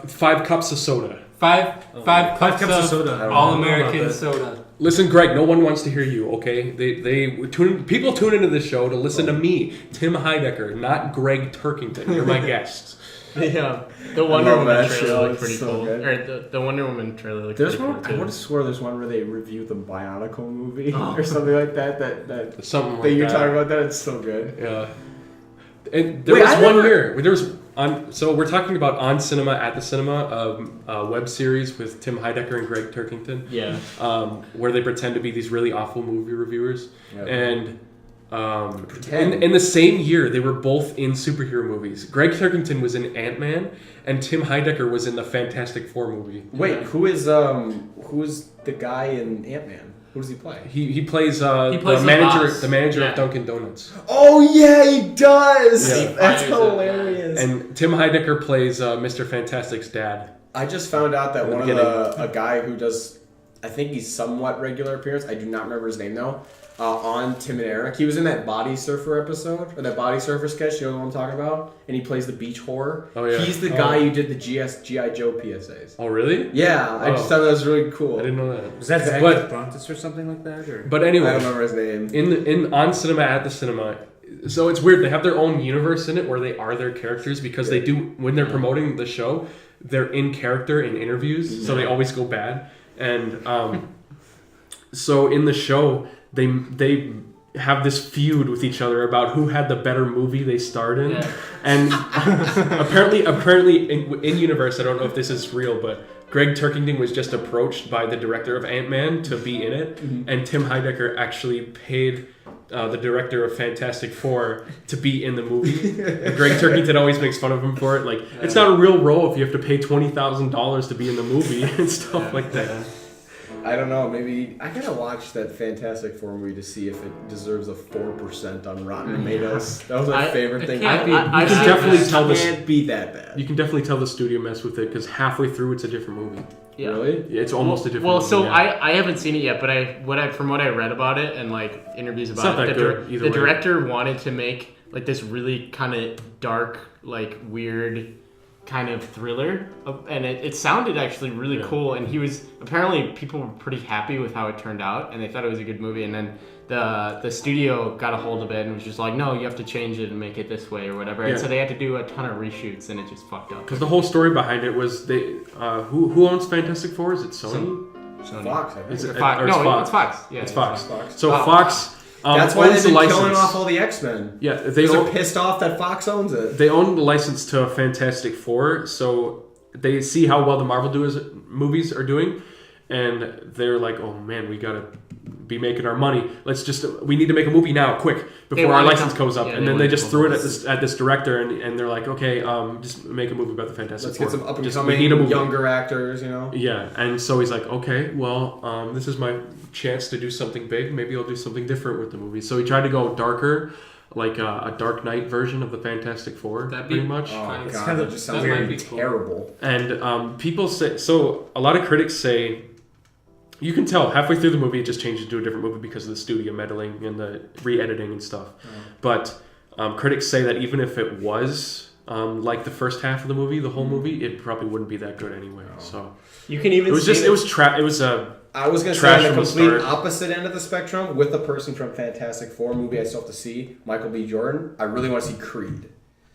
5 cups of soda. five cups of soda. I don't all know about American that. soda. Listen, Greg, no one wants to hear you, okay? People tune into this show to listen to me, Tim Heidecker, not Greg Turkington. You're my guest. Yeah, the Wonder love Woman that trailer show. looked It's pretty so cool. good. Or the Wonder Woman trailer looked There's pretty one. cool I too. would have swore there's one where they review the Bionicle movie Oh. or something like that. That Something like that you're that. talking about. That it's so good. Yeah. And there Wait, was I one never- year. There was so we're talking about On Cinema at the Cinema, a web series with Tim Heidecker and Greg Turkington, Yeah. where they pretend to be these really awful movie reviewers. Yep. And Pretend. in the same year, they were both in superhero movies. Greg Turkington was in Ant-Man, and Tim Heidecker was in the Fantastic Four movie. Wait, who's the guy in Ant-Man? Who does he play? He plays, He plays the boss. manager Yeah. of Dunkin' Donuts. Oh yeah, he does. Yeah. That's He fires it, hilarious. And Tim Heidecker plays Mr. Fantastic's dad. I just found out that In the one of a guy who does, I think he's somewhat regular appearance. I do not remember his name though. On Tim and Eric, he was in that Body Surfer episode or that Body Surfer sketch. You know what I'm talking about? And he plays the beach horror. Oh, yeah. He's the guy who did the GI Joe PSAs. Oh, really? Yeah, I just Oh. thought that was really cool. I didn't know that. Was that Zach But- Brontis or something like that? Or? But I anyway, don't remember his name. in On Cinema at the Cinema, so it's weird. They have their own universe in it where they are their characters because they do when they're promoting the show, they're in character in interviews, so they always go bad. And so in the show, they have this feud with each other about who had the better movie they starred in. Yeah. And apparently in universe, I don't know if this is real, but Greg Turkington was just approached by the director of Ant-Man to be in it, and Tim Heidecker actually paid the director of Fantastic Four to be in the movie. And Greg Turkington always makes fun of him for it. Like, it's not a real role if you have to pay $20,000 to be in the movie and stuff like that. I don't know. Maybe I gotta watch that Fantastic Four movie to see if it deserves a 4% on Rotten Tomatoes. That was my favorite thing. I You can see- definitely tell It this. can't be that bad. You can definitely tell the studio messed with it because halfway through it's a different movie. Yeah. Really? It's almost a different. Well, movie, so yeah. I haven't seen it yet, but from what I read about it and like interviews It's about not it, that good either the way. director wanted to make like this really kind of dark, like weird kind of thriller, and it sounded actually really cool. And apparently people were pretty happy with how it turned out, and they thought it was a good movie. And then the studio got a hold of it and was just like, no, you have to change it and make it this way or whatever. Yeah. And so they had to do a ton of reshoots, and it just fucked up. Because the whole story behind it was who owns Fantastic Four? Is it Sony? Sony. Fox, I think. Is it, Fox. or it's No, Fox? it's Fox. Yeah, It's Fox. Fox. So Oh. Fox. That's why owns they've the been license. killing off all the X-Men. Yeah, they Because they're own, pissed off that Fox owns it. they own the license to Fantastic Four, so they see how well the Marvel movies are doing, and they're like, "Oh man, we gotta be making our money. We need to make a movie now, quick, before our license goes up." Yeah, and they then they wanted just to threw it come at this director, and they're like, "Okay, just make a movie about the Fantastic Let's Four. get some up and we need a coming movie." younger actors, you know. Yeah, and so he's like, okay, well, this is my chance to do something big. Maybe I'll do something different with the movie. So he tried to go darker, like a Dark Knight version of the Fantastic Four, That'd be- pretty much. Oh Kind of- god, that just sounds that might really be cool. terrible. And people say, so a lot of critics say, you can tell halfway through the movie it just changes to a different movie because of the studio meddling and the re-editing and stuff. But critics say that even if it was like the first half of the movie, the whole movie, it probably wouldn't be that good anyway. So You can even it was see just, the- it was I was gonna say Trash on the from the complete start. opposite end of the spectrum with the person from Fantastic Four movie I still have to see, Michael B. Jordan. I really want to see Creed.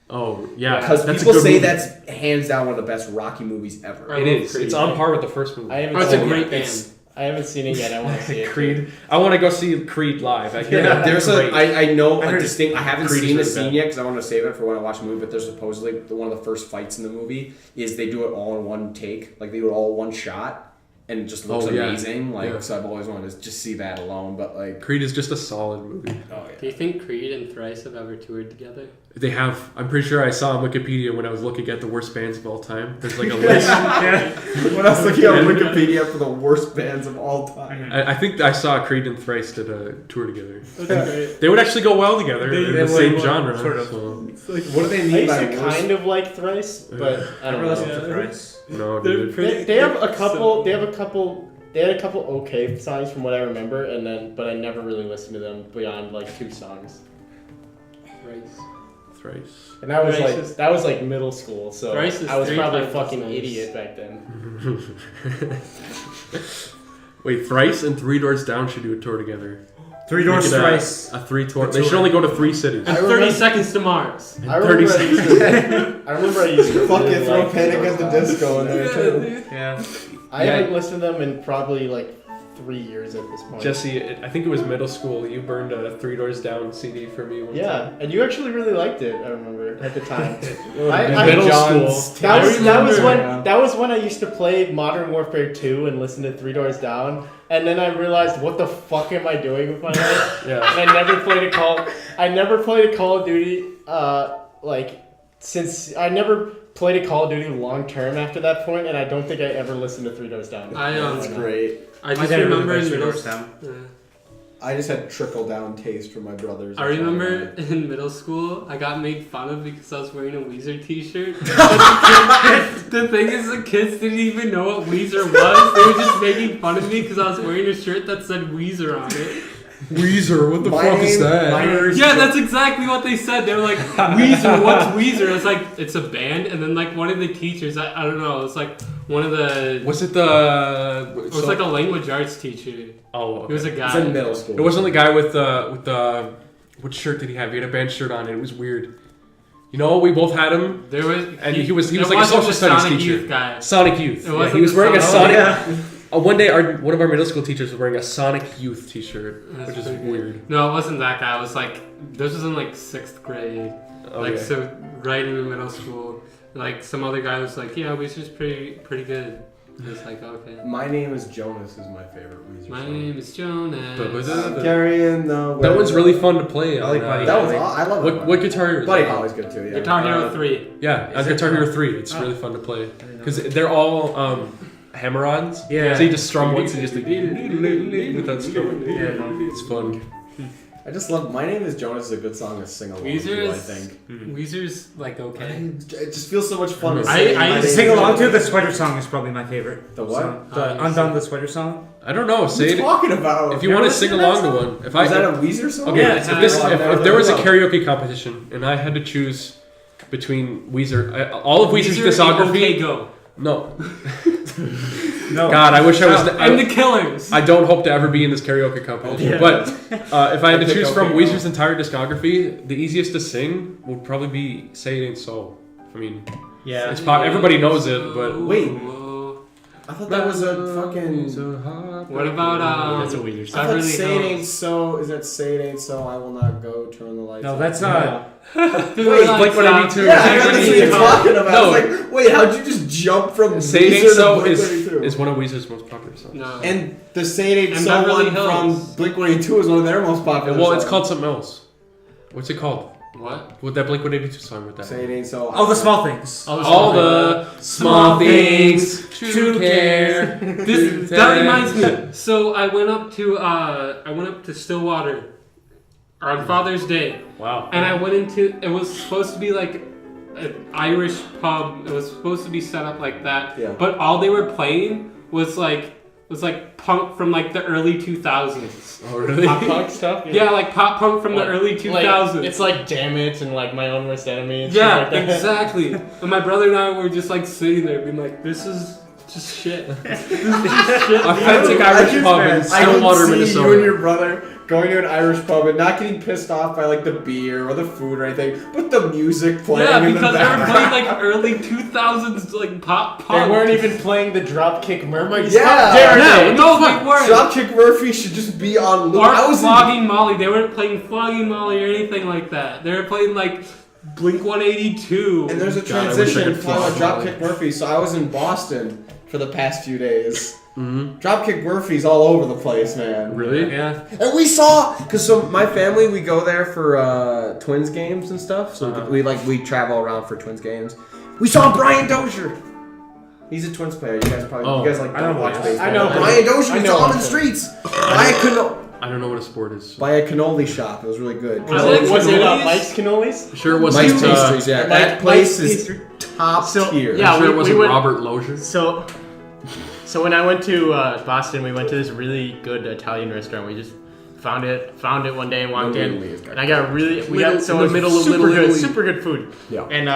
oh yeah, Because that's people a good say movie. that's hands down one of the best Rocky movies ever. I It love is. Creed. It's on par with the first movie. I haven't Oh, it's a seen great it. band. I haven't seen it yet. I want to see it. Creed. I want to go see Creed live. I hear that. There's Great. I know I a heard distinct. I haven't Creed is seen the really scene bad. yet because I want to save it for when I watch the movie. But there's supposedly one of the first fights in the movie is they do it all in one take, like they do it all in one shot, and it just looks Oh, yeah. amazing. Like Yeah. so, I've always wanted to just see that alone. But like, Creed is just a solid movie. oh Do you think Creed and Thrice have ever toured together? They have. I'm pretty sure I saw on Wikipedia when I was looking at the worst bands of all time. There's like a list. When I was looking on Wikipedia for the worst bands of all time. I think I saw Creed and Thrice did a tour together. That's great. They would actually go well together They in the would, same well, genre. sort of. So. What do they I mean used by to worst? kind of like Thrice, but I don't listen know. to Thrice. No, They're dude. pretty- They have a couple. They had a couple okay songs from what I remember, but I never really listened to them beyond like 2 songs. Thrice. Thrice. And that was Thrice is- like middle school, so Thrice is I was 3 probably a times fucking as nice. idiot back then. Wait, Thrice and Three Doors Down should do a tour together. Three Doors Make it Thrice. A 3 tour. A They should tour. only go to 3 cities. And I 30 remember- Seconds to Mars. I remember I used to. I Fuck really it, throw like Panic Three at the Doors Down. Disco in there too. Yeah. I Yeah. haven't listened to them in probably like 3 years at this point. Jesse, I think it was middle school. You burned a 3 Doors Down CD for me one Yeah, time. and you actually really liked it. I remember at the time. Middle school. That was when I used to play Modern Warfare 2 and listen to Three Doors Down, and then I realized what the fuck am I doing with my life? Yeah. And I never played a Call of Duty since I never played a Call of Duty long term after that point, and I don't think I ever listened to Three Doors Down. That's great. I My just dad really remember likes in Three middle Doors Down. I just had trickle down taste from my brothers. I remember in middle school, I got made fun of because I was wearing a Weezer t-shirt. The thing is, the kids didn't even know what Weezer was. They were just making fun of me because I was wearing a shirt that said Weezer on it. Weezer, what the My fuck is name- that? my name is Yeah, that's exactly what they said. They were like, Weezer, what's Weezer? I was like, it's a band. And then like one of the teachers, I don't know, it was like one of the... Was it the? It was like a language arts teacher. Oh, okay. He was a It's guy. in middle school. It wasn't the guy with the. What shirt did he have? He had a band shirt on. It was weird. You know, we both had him. There was... And he was it like a wasn't social the studies Sonic teacher. Youth guy. Sonic Youth. It Yeah, wasn't he was the wearing a Sonic- Sonic. One day, one of our middle school teachers was wearing a Sonic Youth T-shirt, That's which is pretty good. weird. No, it wasn't that guy. It was like... This was in like 6th grade. Like, Okay. so right in the middle school. Like, some other guy was like, yeah, Weezer's pretty good. And it's like, okay. My Name is Jonas is my favorite Weezer My song. name is Jonas. But was I'm it- carrying the That one's really fun to play. I like on, Buddy That was I love that What guitar is Buddy that? Holly's good too. Yeah. Guitar Hero 3. Yeah, on Is it- Guitar Hero 3. It's Oh. really fun to play. I didn't know Because that. they're all hammer-ons. Yeah. So you just strum once and just without strumming. Yeah. It's fun. I just love My Name Is Jonas is a good song to sing along to, I think. Weezer's like okay. It just feels so much fun to I sing. My Name sing Is along to Jonas. the sweater song is probably my favorite. The what? song. The Undone the Sweater song. I don't know. What are Say you it. talking about? If you want to sing along to one. If Is that a Weezer song? Okay, Yeah, if there was a karaoke competition and I had to choose between Weezer, all of Weezer's discography. Okay, go. No. No. God, I wish I was. And the Killers. I don't hope to ever be in this karaoke competition. Yeah. But if I had to choose from Okay, Weezer's entire discography, the easiest to sing would probably be "Say It Ain't So." I mean, Yeah. it's pop. Everybody knows it, but Wait. I thought that was a fucking. What about That's a Weezer I song. thought Beverly Say It Ain't Hills? So. Is that Say It Ain't So? I will not go. Turn the lights. No, on. that's not. Wait, Blink-182. Yeah, I know that's what you're talking about. No. I was like, wait, how'd you just jump from "Say It Ain't Weezer to So" Blink-182? is one of Weezer's most popular songs. No. And the Say It Ain't And So Beverly one Hills. from Blink-182 is one of their most popular Well, it's songs. called something else. What's it called? What? With that Blink-182 song with that. Say It Ain't So. All the small things. All the small things to care. That reminds me. So I went up to Stillwater on Father's Day, Wow. and I went into. It was supposed to be like an Irish pub. It was supposed to be set up like that. Yeah. But all they were playing was like punk from like the early 2000s. Oh, really? Pop punk stuff. Yeah, like pop punk from the Like- early 2000s. Like, it's like Damn It and like My Own Worst Enemy and yeah, stuff like that. exactly. And my brother and I were just like sitting there, being like, "This is just shit. This is just shit." Authentic Irish pub in I Stillwater, can see Minnesota. you and your brother going to an Irish pub and not getting pissed off by like the beer or the food or anything, but the music playing Yeah, in the because they were background. playing like early 2000s like pop They punk. weren't even playing the Dropkick Murphys. Yeah. How dare Yeah, they? no, they weren't. Dropkick Murphy should just be on loop. Or I was in Flogging Molly. They weren't playing Flogging Molly or anything like that. They were playing like Blink 182. And there's a God, I wish I transition could from flog Dropkick Murphy, so I was in Boston for the past few days. Mm-hmm. Dropkick Murphy's all over the place, man. Really? Yeah. And we saw, so my family, we go there for Twins games and stuff. So we travel around for Twins games. We saw Brian Dozier. He's a Twins player. You guys probably, Oh, you guys like I don't don't watch know. baseball. I know him. Brian Dozier. I We know saw him in him. the streets. I don't know what a sport is. By a cannoli shop. It was really good. I like Was it cannolis. Mike's Cannolis? Sure, it was Mike's Mike's Pastries, yeah. Mike- That place Mike's is top So, tier. yeah, Sure, it we wasn't went- Robert Lozier. So when I went to Boston, we went to this really good Italian restaurant. We just found it one day and walked Little in, Italy is good. and I got we in the got middle of super Little good, Italy. super good food. Yeah. And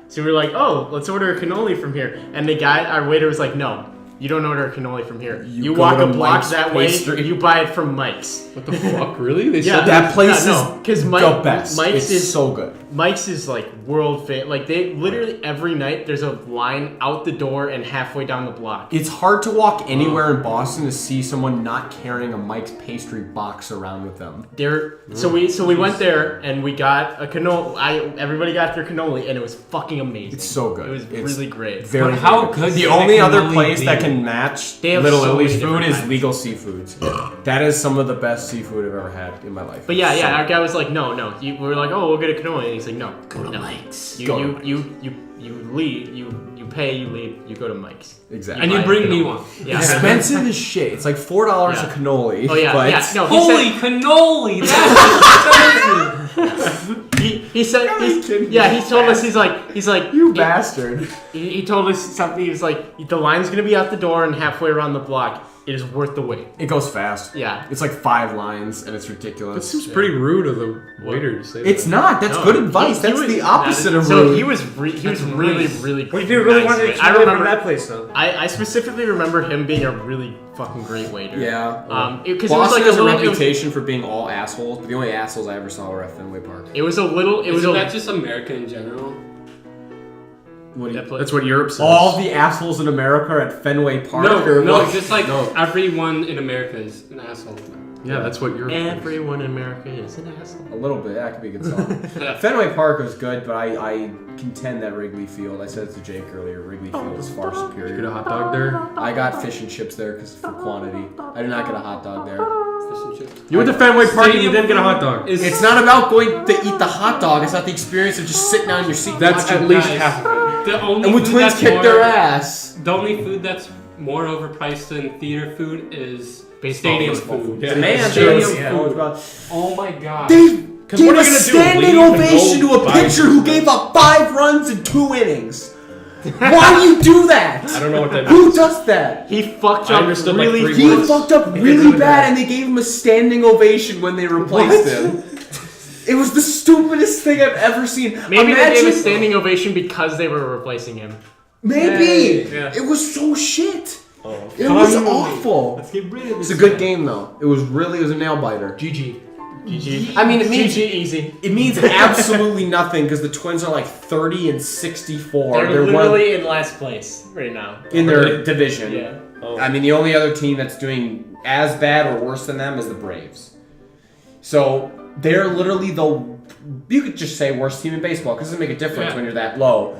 so we were like, oh, let's order a cannoli from here. And our waiter was like, no, you don't order a cannoli from here. You go walk to a block Mike's that Pastry." way. You buy it from Mike's. What the fuck? Really? They Yeah, said That place because is the best. Mike's it's is so good. Mike's is like world famous. Like they literally every night there's a line out the door and halfway down the block. It's hard to walk anywhere in Boston to see someone not carrying a Mike's pastry box around with them. So we went there and we got a cannoli. Everybody got their cannoli and it was fucking amazing. It's so good. It was It's really great. Very, But how very good The can only a other cannoli place be? that can match They have Little so Italy's many food different is kinds. Legal Seafoods. That is some of the best seafood I've ever had in my life. But yeah, So our guy was like, no. We were like, oh, we'll get a cannoli. And he's like, no, Go to no. Mike's. You leave. You pay. You leave. You go to Mike's. Exactly. And you bring me one. Yeah. Expensive as shit. It's like $4 Yeah. a cannoli. Oh yeah. but Yeah. No. He Holy said, cannoli! That's expensive. he said. He told us. He's like. You bastard. He told us something. He was like, the line's gonna be out the door and halfway around the block. It is worth the wait. It goes fast. Yeah. It's like 5 lines and it's That ridiculous. seems pretty rude of the waiter to say It's that. not. That's No, good advice. he That's was- the opposite of So rude. he was really, That's really nice. good. What if you really nice wanted waiter. to I remember that place though? I specifically remember him being a really fucking great waiter. Yeah. Because Boston it was like has a a little. reputation for being all assholes. But the only assholes I ever saw were at Fenway Park. It was a little. It was Isn't a. that just America in general? That's what Europe says. All the assholes in America are at Fenway Park. or No, what? just like No. everyone in America is an asshole. Yeah, that's what Europe says. Everyone in America is an asshole. A little bit. That could be a good song. Fenway Park was good, but I contend that Wrigley Field. I said it to Jake earlier. Wrigley Field is far Get a superior. hot dog there. I got fish and chips there because for quantity. I did not get a hot dog there. Fish and chips. You went to Fenway Park and you didn't get a hot dog. It's not about going to eat the hot dog. It's not the experience of just sitting on your seat. That's watching at least guys. half of it. The only And when food Twins that's kick more, their ass. The only food that's more overpriced than theater food is Baseball stadium food. food. Yeah. Man, Stadium stadium food. Oh my god. They Because gave what are a you gonna do, standing leave and ovation go to a buy pitcher who gave up 5 runs in 2 innings. Why do you do that? I don't know what that Who means. does that? He fucked I up understood, like, really. 3 He words. fucked up really bad, and they gave him a standing ovation when they replaced him. It was the stupidest thing I've ever seen. Maybe they gave a Imagine- standing ovation because they were replacing him. Maybe. Yeah. It was so shit. Oh. It was awful. Let's get rid of It's a good game though. It was a nail biter. GG. GG. I mean, it means GG easy. it means absolutely nothing because the Twins are like 30 and 64. They're one of- literally in last place right now. in their division. Yeah. Oh. I mean, the only other team that's doing as bad or worse than them is the Braves. So they're literally you could just say worst team in baseball because it doesn't make a difference Yeah. when you're that low.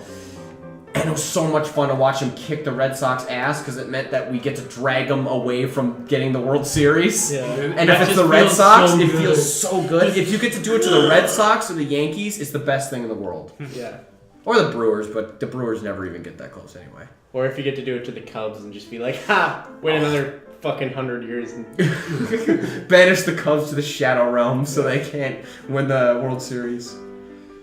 And it was so much fun to watch them kick the Red Sox ass because it meant that we get to drag them away from getting the World Series. Yeah. And That if it's just the Red feels Sox, so it good. feels so good. If you get to do it to the Red Sox or the Yankees, it's the best thing in the world. Yeah. Or the Brewers, but the Brewers never even get that close anyway. Or if you get to do it to the Cubs and just be like, ha, wait another fucking 100 years. And Banish the Cubs to the Shadow Realm so they can't win the World Series.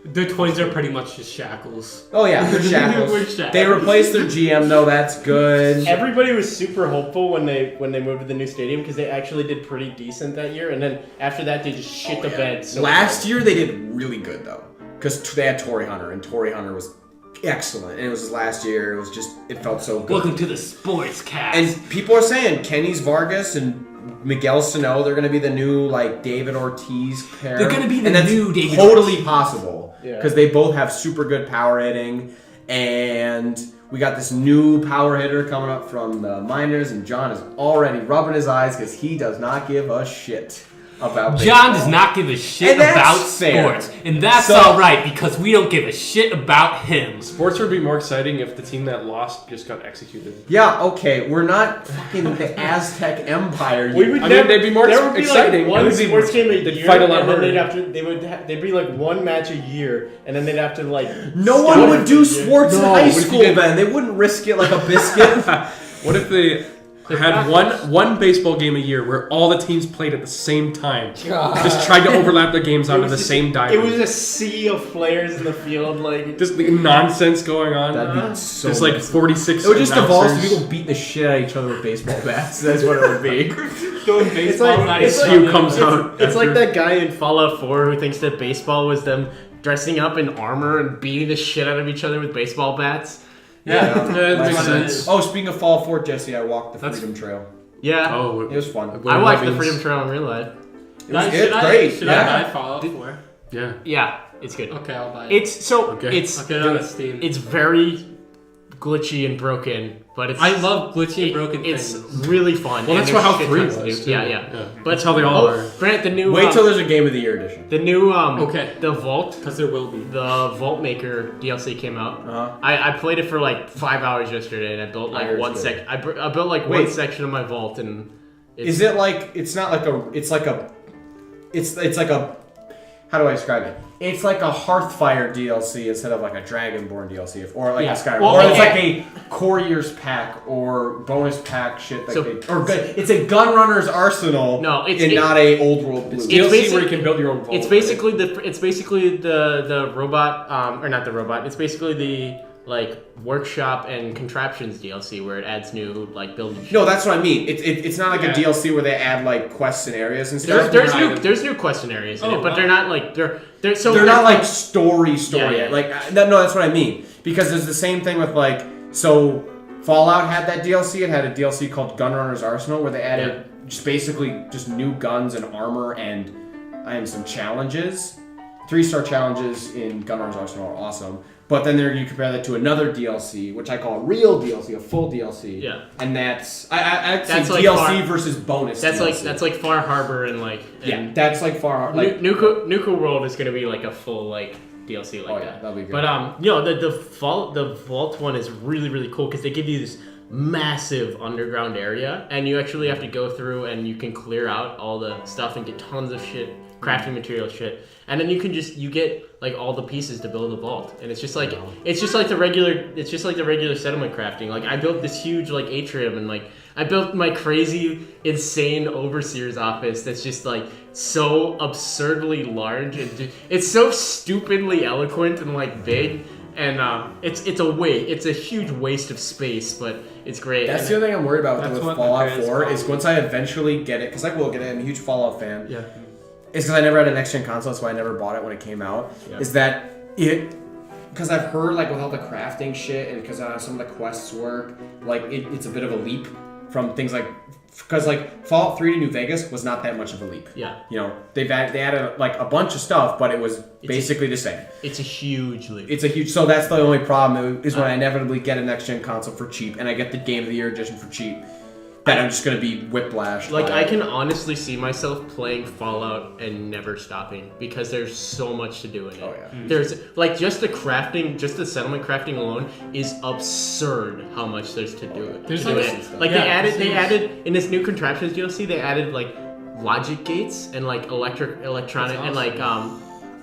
The Twins are pretty much just shackles. Oh yeah, they're We're shackles. shackles. They replaced their GM though. That's good. everybody was super hopeful when they moved to the new stadium because they actually did pretty decent that year. And then after that, they just shit the bed. So Last year they did really good though, because they had Torrey Hunter, and Torrey Hunter was excellent. And it was his last year. It was just it felt so good. Welcome to the sports cast. And people are saying Kenny's Vargas and Miguel Sano, they're gonna be the new like David Ortiz pair. They're gonna be the and that's new David totally Ortiz. possible Yeah. because they both have super good power hitting, and we got this new power hitter coming up from the minors, and John is already rubbing his eyes because he does not give a shit about baseball. John does not give a shit And that's about fair. sports. And that's So- alright because we don't give a shit about him. Sports would be more exciting if the team that lost just got executed. Yeah, okay, we're not fucking the Aztec Empire. we would I mean, they'd be more there would be exciting. like one It would be sports game a they'd year, fight a lot and then harder. they'd be like one match a year, and then they'd have to like. No stop one would do for a year. sports in No, high what if you school did- then. They wouldn't risk it like a biscuit. What if they had one baseball game a year where all the teams played at the same time? Just tried to overlap the games onto the same diamond. It was a sea of players in the field, like. just the nonsense going on. That'd be so Just like nice. 46 It would just evolve to announcers. people beating the shit out of each other with baseball bats. That's what it would be. Doing It's baseball like- night. it's like- Hugh comes out. It's like that guy in Fallout 4 who thinks that baseball was them dressing up in armor and beating the shit out of each other with baseball bats. Yeah, that That's makes what it sense. Oh, speaking of Fall Fort, Jesse, I walked the That's- Freedom Trail. Yeah. Oh, It was fun. I watched the Levines. Freedom Trail in real life. It was Should great. Should Yeah. I buy Fallout 4? Yeah. Yeah, it's good. Okay, I'll buy it. It's so Okay. it's I'll get it on Steam. it's very glitchy and broken, but it's I love glitchy and broken it's things. really fun. Well, and that's there's how shit 3 tons to was, do. too. Yeah. Yeah. But That's how they all are. Grant, the new Wait till there's a Game of the Year edition. the new Okay. the Vault Because there will be. the Vault Maker DLC came out. Uh-huh. I played it for like 5 hours yesterday, and I built I like heard one it's good. I built like one Wait. section of my vault, and it's, Is it like it's not like a? It's like a. It's like a. How do I describe it? It's like a Hearthfire DLC instead of like a Dragonborn DLC, or like Yeah. a Skyrim, Well, or it's yeah. like a Courier's pack or bonus pack shit. Like So- or good. It's a Gunrunner's Arsenal. No, it's- and it- not a old world blue. It's DLC where you basic- can build your own vault. It's basically the robot or not the robot. It's basically the like workshop and contraptions DLC where it adds new like building. No, that's what I mean. It's not like Yeah. a DLC where they add like quests and areas and stuff. There's new question areas in Oh, it, but wow. they're not like they're so They're not like story. Yeah. Like no, that's what I mean. Because there's the same thing with like so Fallout had that DLC. It had a DLC called Gunrunner's Arsenal where they added just basically just new guns and armor and some challenges. 3-star challenges in Gunrunner's Arsenal are awesome. But then there you compare that to another DLC, which I call a real DLC, a full DLC. Yeah. And that's I'd say That's like DLC far- versus bonus. That's DLC. like Far Harbor and like Yeah, that's like far like Nuka World is gonna be like a full like DLC like Oh, yeah, that. that'll be good. But the Vault one is really cool because they give you this massive underground area, and you actually have to go through and you can clear out all the stuff and get tons of shit, crafting material shit, and then you get like all the pieces to build a vault, and it's just like the regular settlement crafting. Like I built this huge like atrium, and like I built my crazy insane overseer's office that's just like so absurdly large, and it's so stupidly eloquent and like big. And it's a huge waste of space, but it's great. That's the other thing I'm worried about with Fallout 4 is once I eventually get it, because I will get it. I'm a huge Fallout fan. Yeah. It's because I never had a next gen console, so I never bought it when it came out. Yeah. Is that it? Because I've heard like with all the crafting shit and because some of the quests work, like it's a bit of a leap from things like. Because like Fallout 3 to New Vegas was not that much of a leap. Yeah. You know, they added like a bunch of stuff, but it was basically the same. It's a huge leap. So that's the only problem is when I inevitably get a next gen console for cheap and I get the Game of the Year edition for cheap. That I'm just gonna be whiplashed. Like I can honestly see myself playing Fallout and never stopping because there's so much to do in it. Oh yeah. There's like just the settlement crafting alone is absurd how much there's to do it. There's like they added in this new contraptions DLC, they added like logic gates and like electronic and like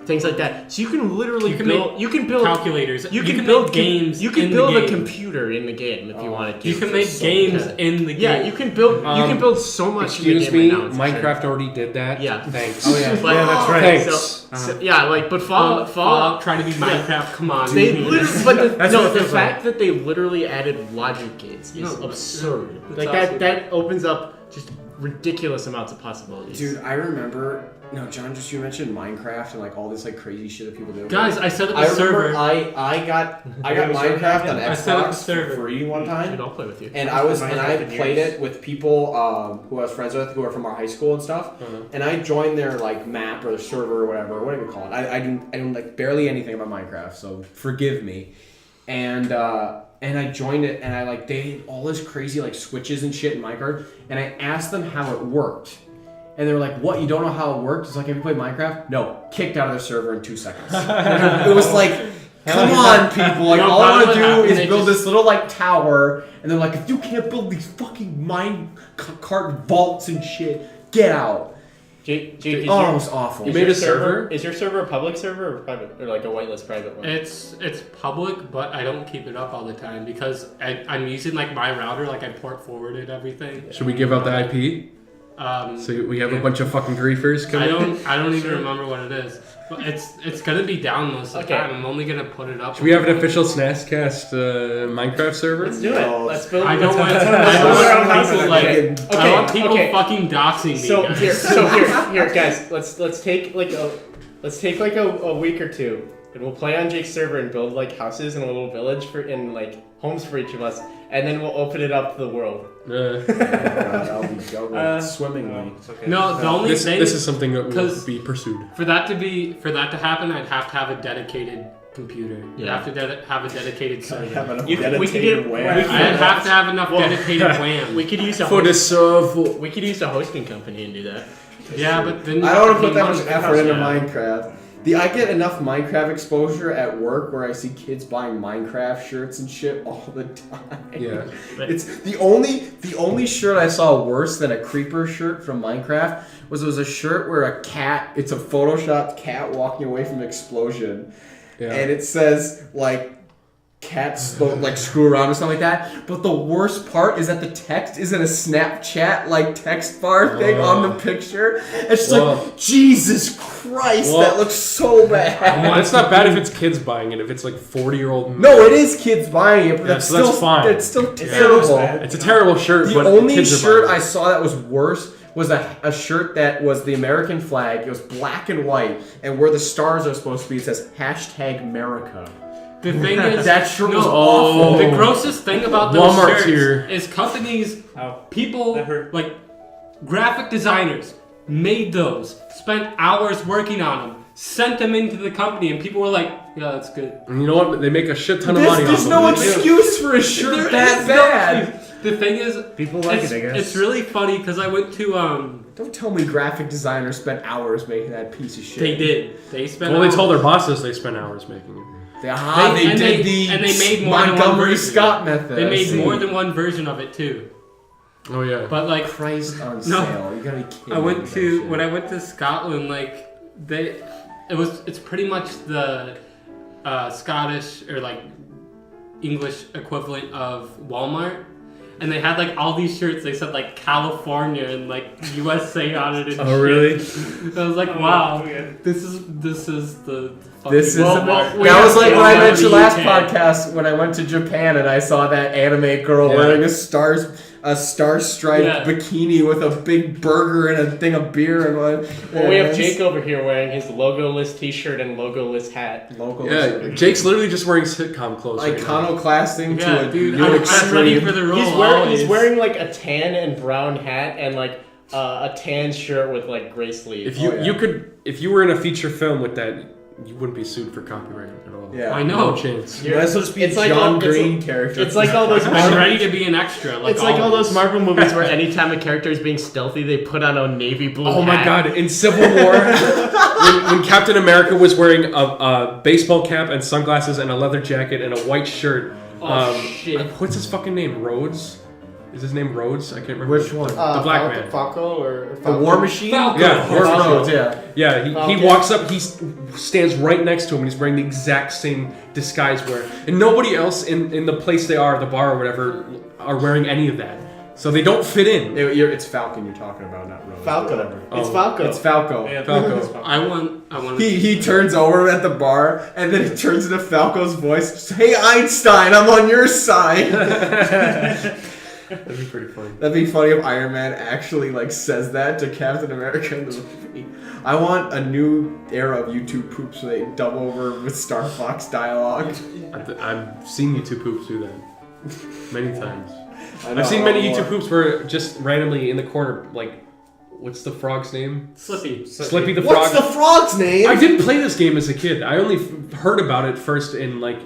things like that. So you can literally build calculators. You can build games. You can build a computer in the game if you wanted to. You can make games in the game. Yeah, you can build so much. Excuse in the game me, right now, Minecraft already did that. Yeah. Thanks. Oh yeah. But, yeah, that's right. Thanks. So, yeah, like but Fallout trying to be Minecraft. Come on. They literally, but the feels fact that they literally added logic gates is absurd. Like awesome. that opens up just ridiculous amounts of possibilities. Dude, I remember. No, John, just you mentioned Minecraft and like all this like crazy shit that people do. Guys, I set up I a server. remember I got Minecraft on I set up a Xbox server. for free one time. Dude, I'll play with you. And I played it with people who I was friends with who are from our high school and stuff. And I joined their like map or their server or whatever you call it. I don't like barely anything about Minecraft, so forgive me. And I joined it and I like they had all this crazy like switches and shit in Minecraft, and I asked them how it worked. And they were like, "What? You don't know how it worked?" It's like, "Have you played Minecraft?" No, kicked out of their server in 2 seconds. It was like, come on, people! Like, all I want to do is build this little like tower, and they're like, "If you can't build these fucking minecart vaults and shit, get out." Jake, it was awful. You made a server? Is your server a public server or private, or like a whitelist private one? It's public, but I don't keep it up all the time because I'm using like my router, like I port forwarded everything. Should we give out the IP? So we have a bunch of fucking griefers coming. I don't even remember what it is, but it's gonna be down most of the time. I'm only gonna put it up. Should we have an official Snastcast Minecraft server? Let's do it. Let's build. I don't want people fucking doxing me. So guys. here, guys. Let's take like a week or two, and we'll play on Jake's server and build like houses in a little village and like homes for each of us, and then we'll open it up to the world. I'll be swimmingly. No, the only thing this is something that will be pursued. For that to happen, I'd have to have a dedicated computer. You'd have to have a dedicated server. I'd have to have enough dedicated WAN. We could use a For the server. We could use a hosting company and do that. Yeah, but then I don't want to put that much effort into Minecraft. I get enough Minecraft exposure at work where I see kids buying Minecraft shirts and shit all the time. Yeah. It's the only shirt I saw worse than a creeper shirt from Minecraft was a shirt where a cat, it's a photoshopped cat walking away from an explosion. Yeah. And it says like cats don't like screw around or something like that. But the worst part is that the text isn't a Snapchat like text bar thing on the picture. It's just like, Jesus Christ, that looks so bad. It's not bad if it's kids buying it. If it's like 40-year-old. No, it is kids buying it, but that's fine. It's still terrible. It's a terrible shirt. The only shirt I saw that was worse was a shirt that was the American flag. It was black and white, and where the stars are supposed to be, it says #America. The thing is, that shirt was awful. The grossest thing about those shirts is companies, people, like graphic designers made those, spent hours working on them, sent them into the company, and people were like, yeah, that's good. And you know what? They make a shit ton of money There's no excuse for a shirt that bad. The thing is, people like it, I guess. It's really funny because I went to Don't tell me graphic designers spent hours making that piece of shit. They did. They spent. Well, they told their bosses they spent hours making it. They did the and they made more than one Montgomery version. Scott method. They I made see. more than one version of it too. Oh yeah. But like Christ on No. sale. You gotta be kidding me. when I went to Scotland, like it's pretty much the Scottish or like English equivalent of Walmart. And they had like all these shirts. They said like California and like USA on it. And Oh, really? shit. I was like, wow, this is the. This is fucking- that was like when I the mentioned last UK. podcast when I went to Japan and I saw that anime girl wearing a star-striped bikini with a big burger and a thing of beer and one. Well, we have Jake over here wearing his logoless T-shirt and logoless hat. Yeah, Jake's literally just wearing sitcom clothes. Right now. Iconoclasting Yeah, to a dude, new I'm extreme. ready for the role. He's always. wearing like a tan and brown hat and like a tan shirt with like gray sleeves. If you were in a feature film with that, you wouldn't be sued for copyright at all. Yeah. I know. No chance. Might as well just be a It's like John all- it's Green like- character. It's like all those. I'm ready to be an extra. Like It's like all those always. Marvel movies where anytime a character is being stealthy, they put on a navy blue Oh hat. my god, in Civil War, when Captain America was wearing a baseball cap and sunglasses and a leather jacket and a white shirt. Shit. What's his fucking name? Rhodes? Is his name Rhodes? I can't remember. Which one? The black man. Falco or The Falcon? War Machine? Falcon. Yeah, War Falcon. Rhodes, yeah. Yeah, he Falcon. walks up, he stands right next to him, and he's wearing the exact same disguise wear. And nobody else in the place they are, the bar or whatever, are wearing any of that. So they don't fit in. It's Falcon you're talking about, not Rhodes. Falco. Whatever. It's Oh. Falco. It's Falco. Yeah, Falco. I want. He turns over at the bar and then he turns into Falco's voice. Hey Einstein, I'm on your side. That'd be pretty funny. That'd be funny if Iron Man actually like says that to Captain America in the movie. I want a new era of YouTube poops where they dub over with Star Fox dialogue. I've seen YouTube poops do that many times. I know, I've seen a many lot YouTube more. poops where just randomly in the corner, like, what's the frog's name? Slippy. Slippy the frog. What's the frog's name? I didn't play this game as a kid. I only heard about it first in like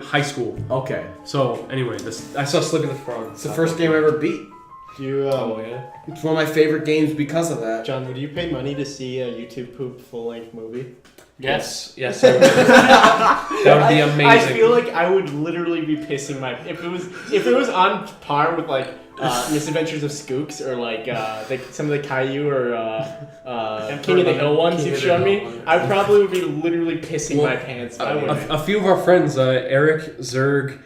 high school. Okay. So anyway, I saw Slippy the frog. It's the first game I ever beat. Do you, yeah. It's one of my favorite games because of that. John, would you pay money to see a YouTube poop full-length movie? Yes. I would. That would be amazing. I feel like I would literally be pissing my if it was on par with like Misadventures of Skooks or like some of the Caillou or King of the Hill ones King you've of the shown me. Hill one. I probably would be literally pissing Well, my pants. By the way. A few of our friends, Eric, Zerg,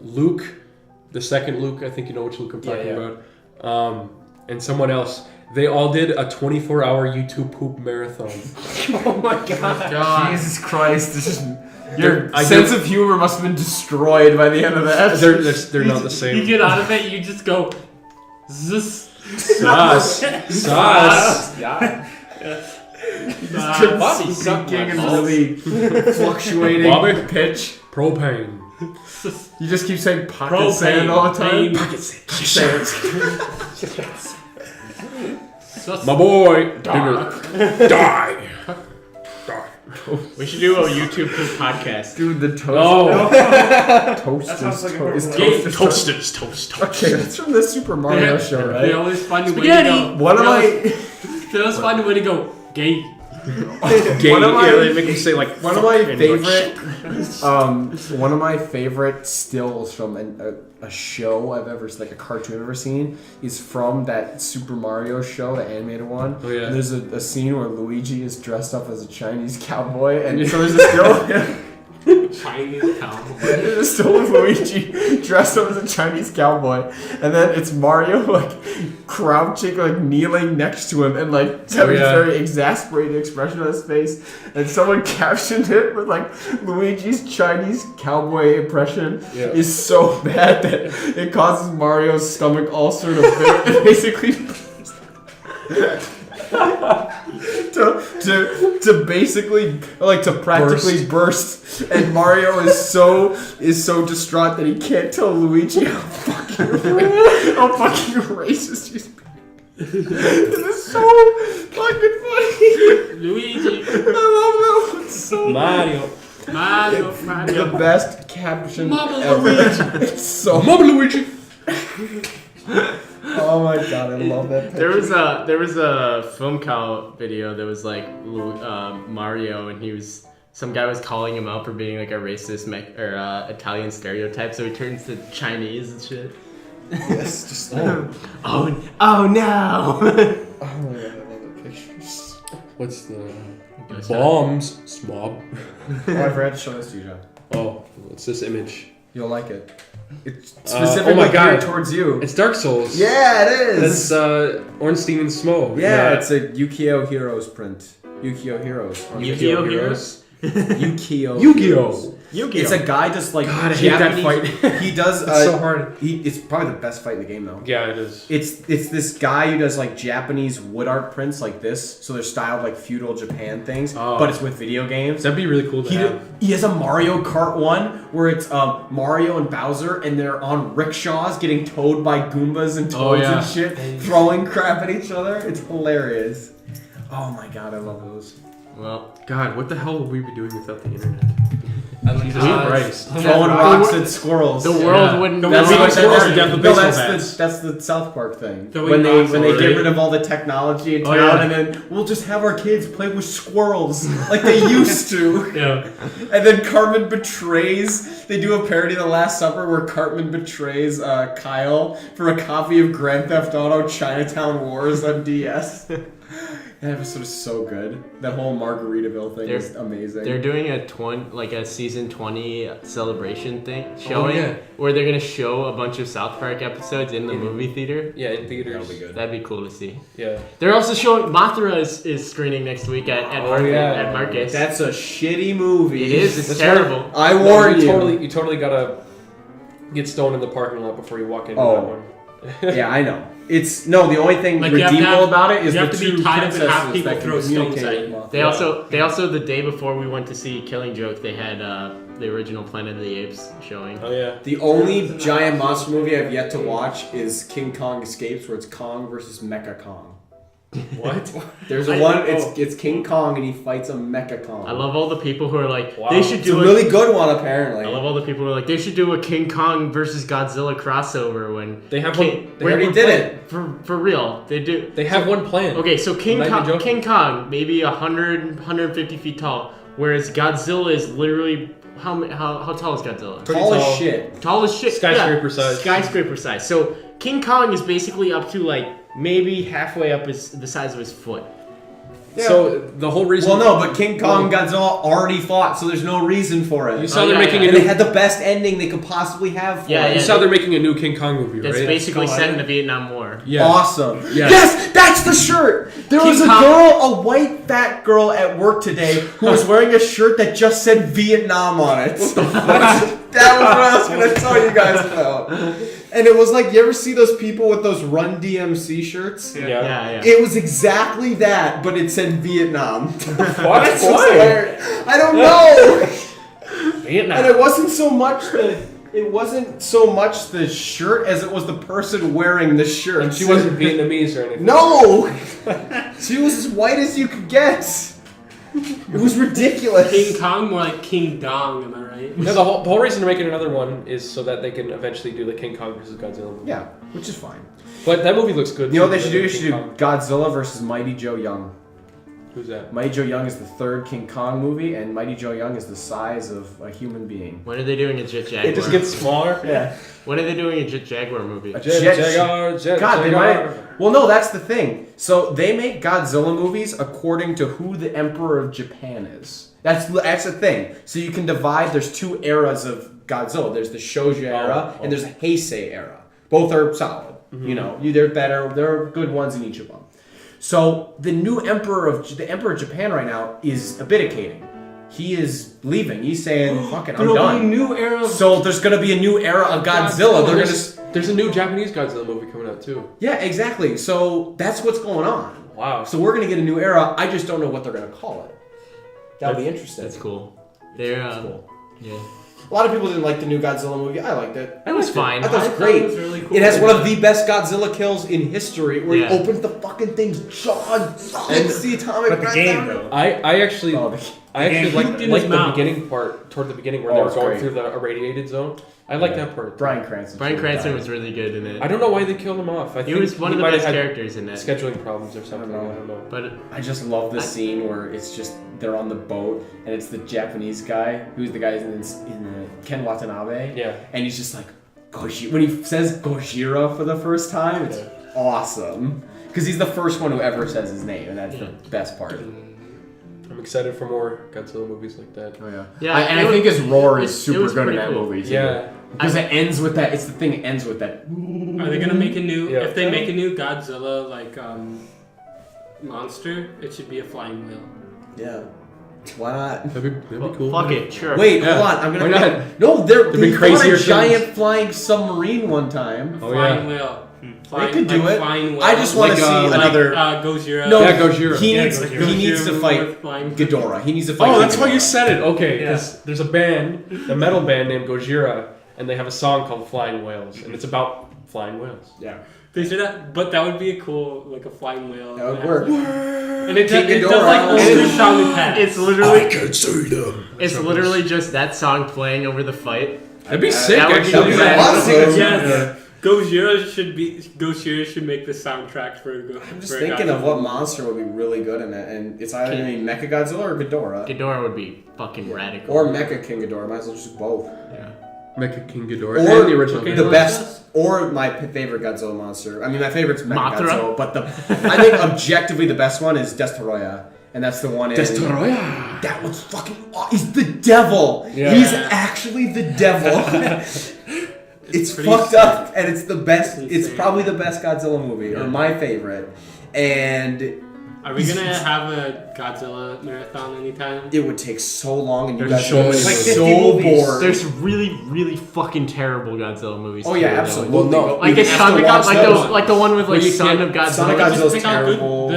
Luke, the second Luke, I think you know which Luke I'm talking about, and someone else, they all did a 24-hour YouTube poop marathon. Oh my god. Jesus Christ, this is your I sense do- of humor must have been destroyed by the end of that. They're not the You same. get out of it, you just go. Zzz. Sauce. Yeah. Bobby sinking and really fluctuating Bobby? pitch. Propane. You just keep saying pocket Propane. sand all the time. Propane. Pocket sand. My boy. Die. We should do a YouTube poop podcast. Dude, the toast. Oh. Toast That sounds like a is perfect toast. Toasters. Okay, that's from the Super Mario show, They right? always find a way to Spaghetti. go. One of my They always find a way to go. Gay. Gay. One of my- Yeah, they make him say like one of fuck my and like, favorite one of my favorite stills from a show I've ever like a cartoon I've ever seen is from that Super Mario show, the animated one. Oh, yeah. And there's a scene where Luigi is dressed up as a Chinese cowboy, and so there's a still. Chinese cowboy. There's a still of Luigi dressed up as a Chinese cowboy, and then it's Mario like crouching, like kneeling next to him, and like having yeah. a very exasperated expression on his face. And someone captioned it with like Luigi's Chinese cowboy impression is so bad that it causes Mario's stomach ulcer to basically. to basically like to practically burst, and Mario is so distraught that he can't tell Luigi how fucking racist he's being. This is so fucking funny. Luigi. I love that one so Mario. the best caption Mama ever. Luigi. It's so Mama Luigi. oh my god, I love that picture. There was a film cow video that was like Mario, and he was some guy was calling him out for being like a racist Italian stereotype, so he turns to Chinese and shit. Yes, just Oh no! Oh my god, I love the pictures. What's the Guess bombs? Smob. Oh, I forgot to show this to you, John. Oh, what's this image? You'll like it. It's specifically oh my God. geared towards you. It's Dark Souls. Yeah, it is. That's Ornstein and Smoke. Yeah, it's a Yu-Gi-Oh! Heroes print. Yu-Gi-Oh! Heroes. Yu-Gi-Oh! Heroes? Yu-Gi-Oh! Yu-Gi-Oh! Yu-Gi-Oh! It's a guy just like God, I hate that Japanese- fight. He does. It's so hard. It's probably the best fight in the game, though. Yeah, it is. It's this guy who does like Japanese wood art prints like this, so they're styled like feudal Japan things, Oh. but it's with video games. That'd be really cool to have. He has a Mario Kart one where it's Mario and Bowser and they're on rickshaws getting towed by Goombas and Oh, toads yeah. and shit, throwing crap at each other. It's hilarious. Oh my god, I love those. Well, God, what the hell would we be doing without the internet? Jesus Christ. Throwing rocks at squirrels. the world wouldn't. That's, Beating what, squirrels that's, to death with no, baseball that's, bats. that's the South Park thing. Throwing When rocks they get already. rid of all the technology in Oh, town, yeah. and then we'll just have our kids play with squirrels like they used to. Yeah. And then Cartman betrays. They do a parody of The Last Supper where Cartman betrays Kyle for a copy of Grand Theft Auto Chinatown Wars on DS. That episode is so good. That whole Margaritaville thing is amazing. They're doing a season 20 celebration thing showing yeah. where they're gonna show a bunch of South Park episodes in the movie theater. Yeah, in theaters. That'll be good. That'd be cool to see. Yeah. They're also showing Mothra is screening next week at Marcus. That's a shitty movie. It is. It's That's terrible. I No, warn you. You totally gotta get stoned in the parking lot before you walk into Oh. that one. Yeah, I know. It's the only thing Like, you have to redeemable have- about it is you the have to be two tied up and have princesses people that can throw stones communicate at you. with Mothra. They also the day before we went to see Killing Joke, they had the original Planet of the Apes showing. Oh yeah. The only giant monster movie I've yet to watch is King Kong Escapes, where it's Kong versus Mecha Kong. What? There's a one. It's King Kong and he fights a Mecha Kong. I love all the people who are like, Wow. they should It's a do really good one, apparently. I love all the people who are like, they should do a King Kong versus Godzilla crossover when They have King, one. They already did it. for real. They do. They have one plan. Okay, so I'm not even joking. King Kong, maybe 150 feet tall, whereas Godzilla is literally how tall is Godzilla? Pretty Tall tall. as shit. Tall as shit. Skyscraper yeah, size. Skyscraper size. So King Kong is basically up to like maybe halfway up the size of his foot. Yeah. So the whole reason. Well, no, but King Kong and Godzilla already fought, so there's no reason for it. You saw Oh, they're yeah, making yeah. a And new. they had the best ending they could possibly have for Yeah, it. You saw they're making a new King Kong movie, That's right? basically Skull set in Island. the Vietnam War. Yeah. Awesome. Yeah. Yes, that's the shirt. There King was a Kong- girl, a white fat girl at work today who was wearing a shirt that just said Vietnam on it. What the fuck? That was what I was going to tell you guys about. And it was like, you ever see those people with those Run DMC shirts? Yeah. It was exactly that, but it said Vietnam. What? That's just hilarious. I don't know. Vietnam. And it wasn't so much the shirt as it was the person wearing the shirt. And she wasn't Vietnamese or anything. No! She was as white as you could get. It was ridiculous. King Kong, more like King Dong, am I right? No, the whole reason they're making another one is so that they can eventually do the King Kong versus Godzilla movie. Yeah, which is fine. But that movie looks good. You know what too, they should do? They King should do Kong. Godzilla versus Mighty Joe Young. Who's that? Mighty Joe Young is the third King Kong movie, and Mighty Joe Young is the size of a human being. When are they doing a Jet Jaguar? It just gets smaller. Yeah. When are they doing a Jet Jaguar movie? A Jet Jaguar. Jet God, they Jaguar. might. Well, no, that's the thing. So they make Godzilla movies according to who the Emperor of Japan is. That's the thing. So you can divide. There's two eras of Godzilla. There's the Shoja era and there's the Heisei era. Both are solid. Mm-hmm. You know, they're better. There are good ones in each of them. So the new Emperor of Japan right now is abdicating. He is leaving. He's saying, "Fuck it, I'm There'll be a done." new era of So there's gonna be a new era of Godzilla. They're gonna. There's a new Japanese Godzilla movie coming out too. Yeah, exactly. So that's what's going on. Wow. So we're gonna get a new era. I just don't know what they're gonna call it. That'll be interesting. That's cool. They're That's cool. yeah. A lot of people didn't like the new Godzilla movie. I liked it. That was fine. I thought it was thought great. it was really cool. It has one of the best Godzilla kills in history, where Yeah. he opens the fucking thing's jaw and sucks the atomic But the breath game out. though. I actually Oh, I actually Pooped like in his the mouth. beginning part, toward the beginning where Oh, they were it's going great. through the irradiated zone. I like that part. Bryan Cranston. Bryan Cranston was really good in it. I don't know why they killed him off. I He think was one of the might have best had characters in it. scheduling problems or something. I know. don't know. But I just love the scene where it's just they're on the boat and it's the Japanese guy who's the guy in the Ken Watanabe. Yeah. And he's just like when he says Gojira for the first time, it's awesome because he's the first one who ever says his name, and that's the best part. I'm excited for more Godzilla movies like that. Oh yeah. Yeah, I think his roar is it super was good in pretty that cool. movie too. Yeah. Because it ends with that. It's the thing that ends with that. Are they gonna make a new? Yeah. If they make a new Godzilla monster, it should be a flying whale. Yeah. Why not? That'd be cool. Fuck it, sure. Wait, Yeah. hold on. I'm gonna. Why not? No, There've they been fought crazier a giant things. flying submarine one time. Oh, Flying yeah. whale. They could do it. Flying whale. I just want Like, to see like, another. Gojira. No, Yeah, Gojira. He Yeah, needs. Gojira. He needs to Gojira fight with flying- Ghidorah. He needs to fight. Oh, that's King why you Ghidorah. said it. Okay, because there's a band, a metal band named Gojira, and they have a song called Flying Whales, and it's about flying whales. Yeah. They should have, but that would be a cool, like a flying whale. That would work. And it, King it does Ghidorah. like old And sounding pets. It's literally can see them. it's literally just that song playing over the fight. That'd be sick, that would be actually. That'd be bad. awesome. Yes. Gojira should make the soundtrack for. I'm just thinking of what monster would be really good in it, and it's either gonna be Mecha Godzilla or Ghidorah, Ghidorah would be fucking radical. or Mecha King Ghidorah. Might as well just do both. Yeah. Mecha King Ghidorah. Or and the original. okay, the Ghidorah. best, or my favorite Godzilla monster. I mean, my favorite's Mecha Mothra? Godzilla, but I think objectively the best one is Destoroyah, and that's the one in. Destoroyah. That was fucking. He's the devil. Yeah. He's actually the devil. It's pretty fucked sick. up, and it's the best. It's It's insane. probably the best Godzilla movie, or my favorite. And Are we gonna have a Godzilla marathon anytime? it would take so long, and you There's guys so would many be movies. so 50 movies. bored. There's really, really fucking terrible Godzilla movies. Oh too, yeah, though. absolutely. Well, no. But Like we it's have Son to of watch God, those. like the one with like Well, you Son can't- of Godzilla. Son of Godzilla- Just pick out terrible.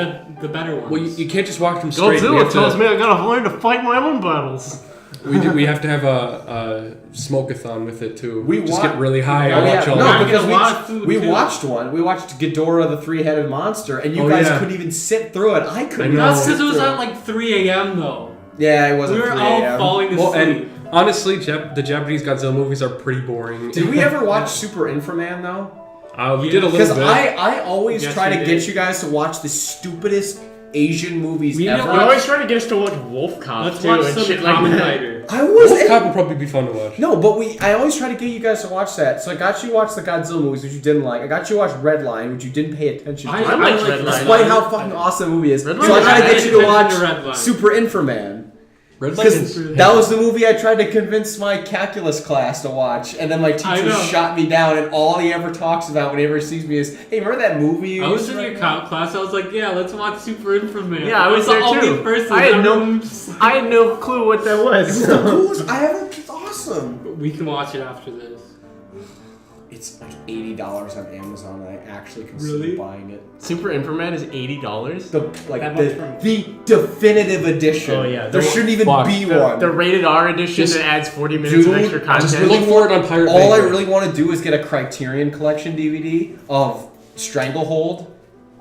the better ones. Well, you can't just watch them straight. We Godzilla have to- tells me I gotta learn to fight my own battles. We have to have a smoke-a-thon with it too. We just wa- get really high Oh, and yeah. watch all No, that. because a lot of food, we too. watched one. We watched Ghidorah, the three-headed monster, and you Oh, guys yeah. couldn't even sit through it. I couldn't. I know. That's because it was sit through at like 3 a.m. though. Yeah, it We wasn't were 3 all a.m. falling asleep. Well, and honestly, the Japanese Godzilla movies are pretty boring. Did we ever watch Super Inframan though? We did a Because little bit. I always Yes, try we to did. get you guys to watch the stupidest Asian movies We ever. didn't You watch- always try to get us to watch Wolf Cop Let's too watch and some shit like Kamen that. Rider. I was Wolf Cop would probably be fun to watch. no, but I always try to get you guys to watch that. So I got you to watch the Godzilla movies, which you didn't like. I got you to watch Redline, which you didn't pay attention to. I liked Redline. Despite how fucking awesome the movie is. Redline So I was gotta bad. get you to watch Redline. Super Inframan. Red Because Lights. that was the movie I tried to convince my calculus class to watch, and then my I teacher know. shot me down, and all he ever talks about whenever he sees me is, hey, remember that movie you I was used in to your recommend?" comp class. I was like, yeah, let's watch Super Inframan. Yeah, I was the there only too. person I had that no- was- I had no clue what that was. It's the coolest. I haven't. It's awesome. We can watch it after this. It's like $80 on Amazon, and I actually consider Really? buying it. Super Inframan is $80. The like That the, much from- the definitive edition. Oh, yeah. there shouldn't even Fuck. be one. The rated R edition Just- that adds 40 minutes of Dude, extra Just content. look for it on Pirate All I Bay. really want to do is get a Criterion Collection DVD of Stranglehold,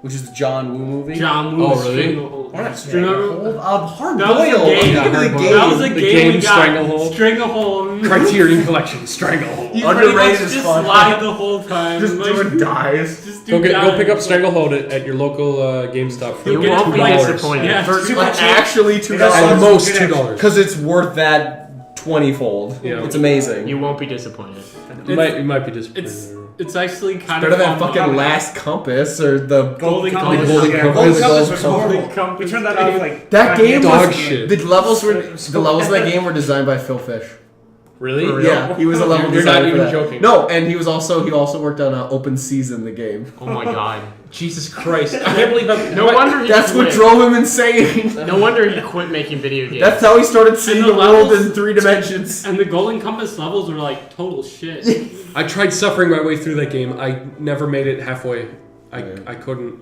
which is the John Woo movie. John Woo Oh, really? Stranglehold. Why not Stranglehold? Stranglehold? Hard That was a Boiled. game. Look at the Hard Boiled. game. That was a The game game we got. Stranglehold. Stranglehold. Criterion Collection, Stranglehold. You pretty Underrated much as just fuck. slide the whole time. Just Like, doing dies. just do Go pick up dives. Stranglehold at your local GameStop for You get it won't be for like- disappointed. Yeah, For super like cheap. actually It $2 At also- most good $2. because it's worth that 20-fold. Yeah. It's amazing. You won't be disappointed. You might be disappointed. It's actually kind Better of than fun. fucking Last Compass or the Golden Compass. Compass. Golden Yeah, Compass. Golden Compass Golden was Compass. horrible. We turned that off like That game Dog was shit. the levels of that game were designed by Phil Fish. Really? For real? Yeah, he was a level You're designer. not for even that. joking. No, and he also worked on Open Season, the game. Oh my god. Jesus Christ. I can't believe I'm... No wonder he That's what quit. drove him insane. No wonder he quit making video games. That's how he started seeing And the the world levels- in 3 dimensions. And the Golden Compass levels were like total shit. I tried suffering my way through that game. I never made it halfway. I couldn't.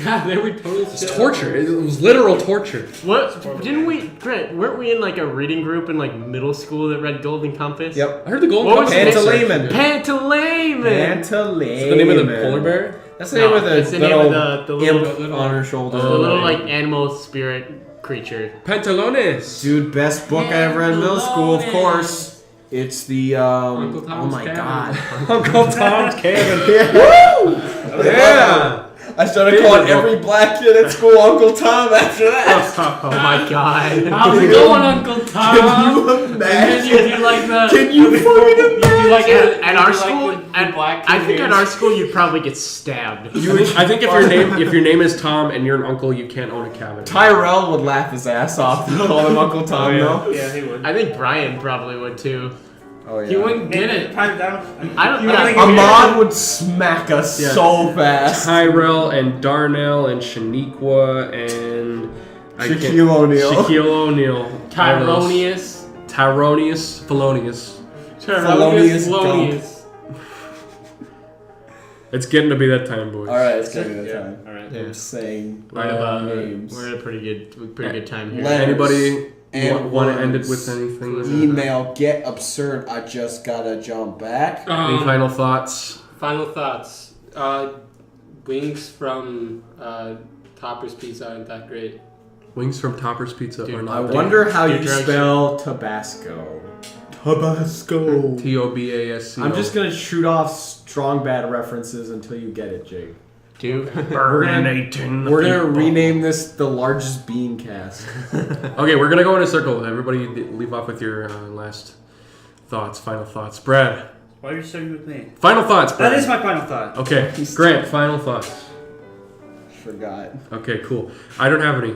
Yeah, they were total It's shit. torture. It was literal torture. What? Didn't we, Grant, weren't we in like a reading group in like middle school that read Golden Compass? Yep. I heard the Golden What was Compass. the is name? Pantaleimon! Pantaleimon. Is that the name of the polar bear? That's the name of the it's the name little of the little, imp on her shoulder. the little like animal spirit creature. Pantalones. Dude, best book I ever read in middle school, of course. It's the Uncle oh Tom's my Cabin. god. Uncle Tom's Cabin. Yeah. I started calling every black kid at school Uncle Tom after that. Oh my god. How's it going, Uncle Tom? Can you And then you imagine? do like the. Can you fucking You do like At, the, at you our do school, like the black I think at ears. our school you'd probably get stabbed. I think if your name is Tom and you're an uncle, you can't own a cabin. Tyrell would laugh his ass off to call him Uncle Tom, though. Yeah, he would. I think Brian probably would too. Oh, He wouldn't get it. I don't You know. think Ahmad would smack us Yeah. so fast. Tyrell and Darnell and Shaniqua and Shaquille O'Neal. Shaquille O'Neal. Tyronius. Tyronius. Felonius. Felonious Felonius. It's getting to be that time, boys. Alright, it's gonna be that time. Alright. Yeah. I'm saying We're at about- names. We're at a pretty good time here. Letters Anybody and want to end it words. with anything? Email get absurd. I just gotta jump back. Any final thoughts? Final thoughts. Wings from Topper's Pizza aren't that great. Wings from Topper's Pizza Dude, are I not wonder how you Dude, drugs- spell Tabasco. Tabasco. Tobasco. I'm just gonna shoot off strong bad references until you get it, Jake. Dude. We're gonna rename this the largest bean cast. Okay, we're gonna go in a circle. Everybody leave off with your last thoughts, final thoughts. Brad, Why are you starting with me? final thoughts, Brad. That is my final thought. Okay, Grant, final thoughts. Forgot. Okay, cool. I don't have any.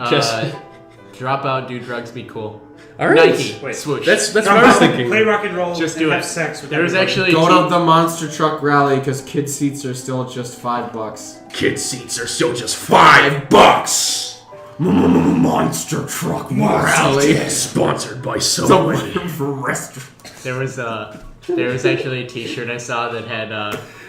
Just- Drop out, do drugs, be cool. All right. Nike, Wait. swoosh. That's what I was thinking. Play rock and roll. Just and do have it. sex with There was everybody. actually Go to the monster truck rally because kid seats are still just $5. Kid seats are still just $5. Monster truck rally. Sponsored by It's a Subway. for restaurant. there was actually a T-shirt I saw that had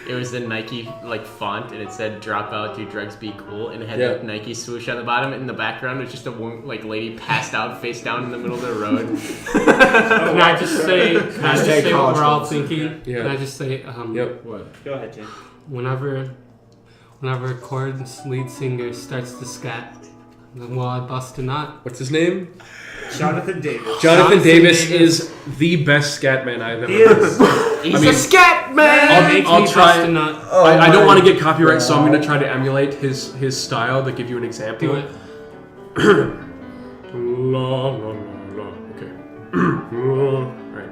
it was the Nike like font and it said "Drop out, do drugs, be cool," and it had Yeah. the Nike swoosh on the bottom. And in the background was just a woman, like lady passed out face down in the middle of the road. Can I just say, what college we're all kids. thinking? Yeah. Can I just say, Yep. What? Go ahead, Jake. whenever Chord's lead singer starts to scat, then well, I bust a nut. What's his name? Jonathan Davis. Jonathan Davis is the best scatman I've ever He heard. is. He's mean- a scat man. I'll try- Bust a nut. I don't want to get copyright, so I'm going to try to emulate his style to give you an example. Do it. La, la, la, la. Okay. Right.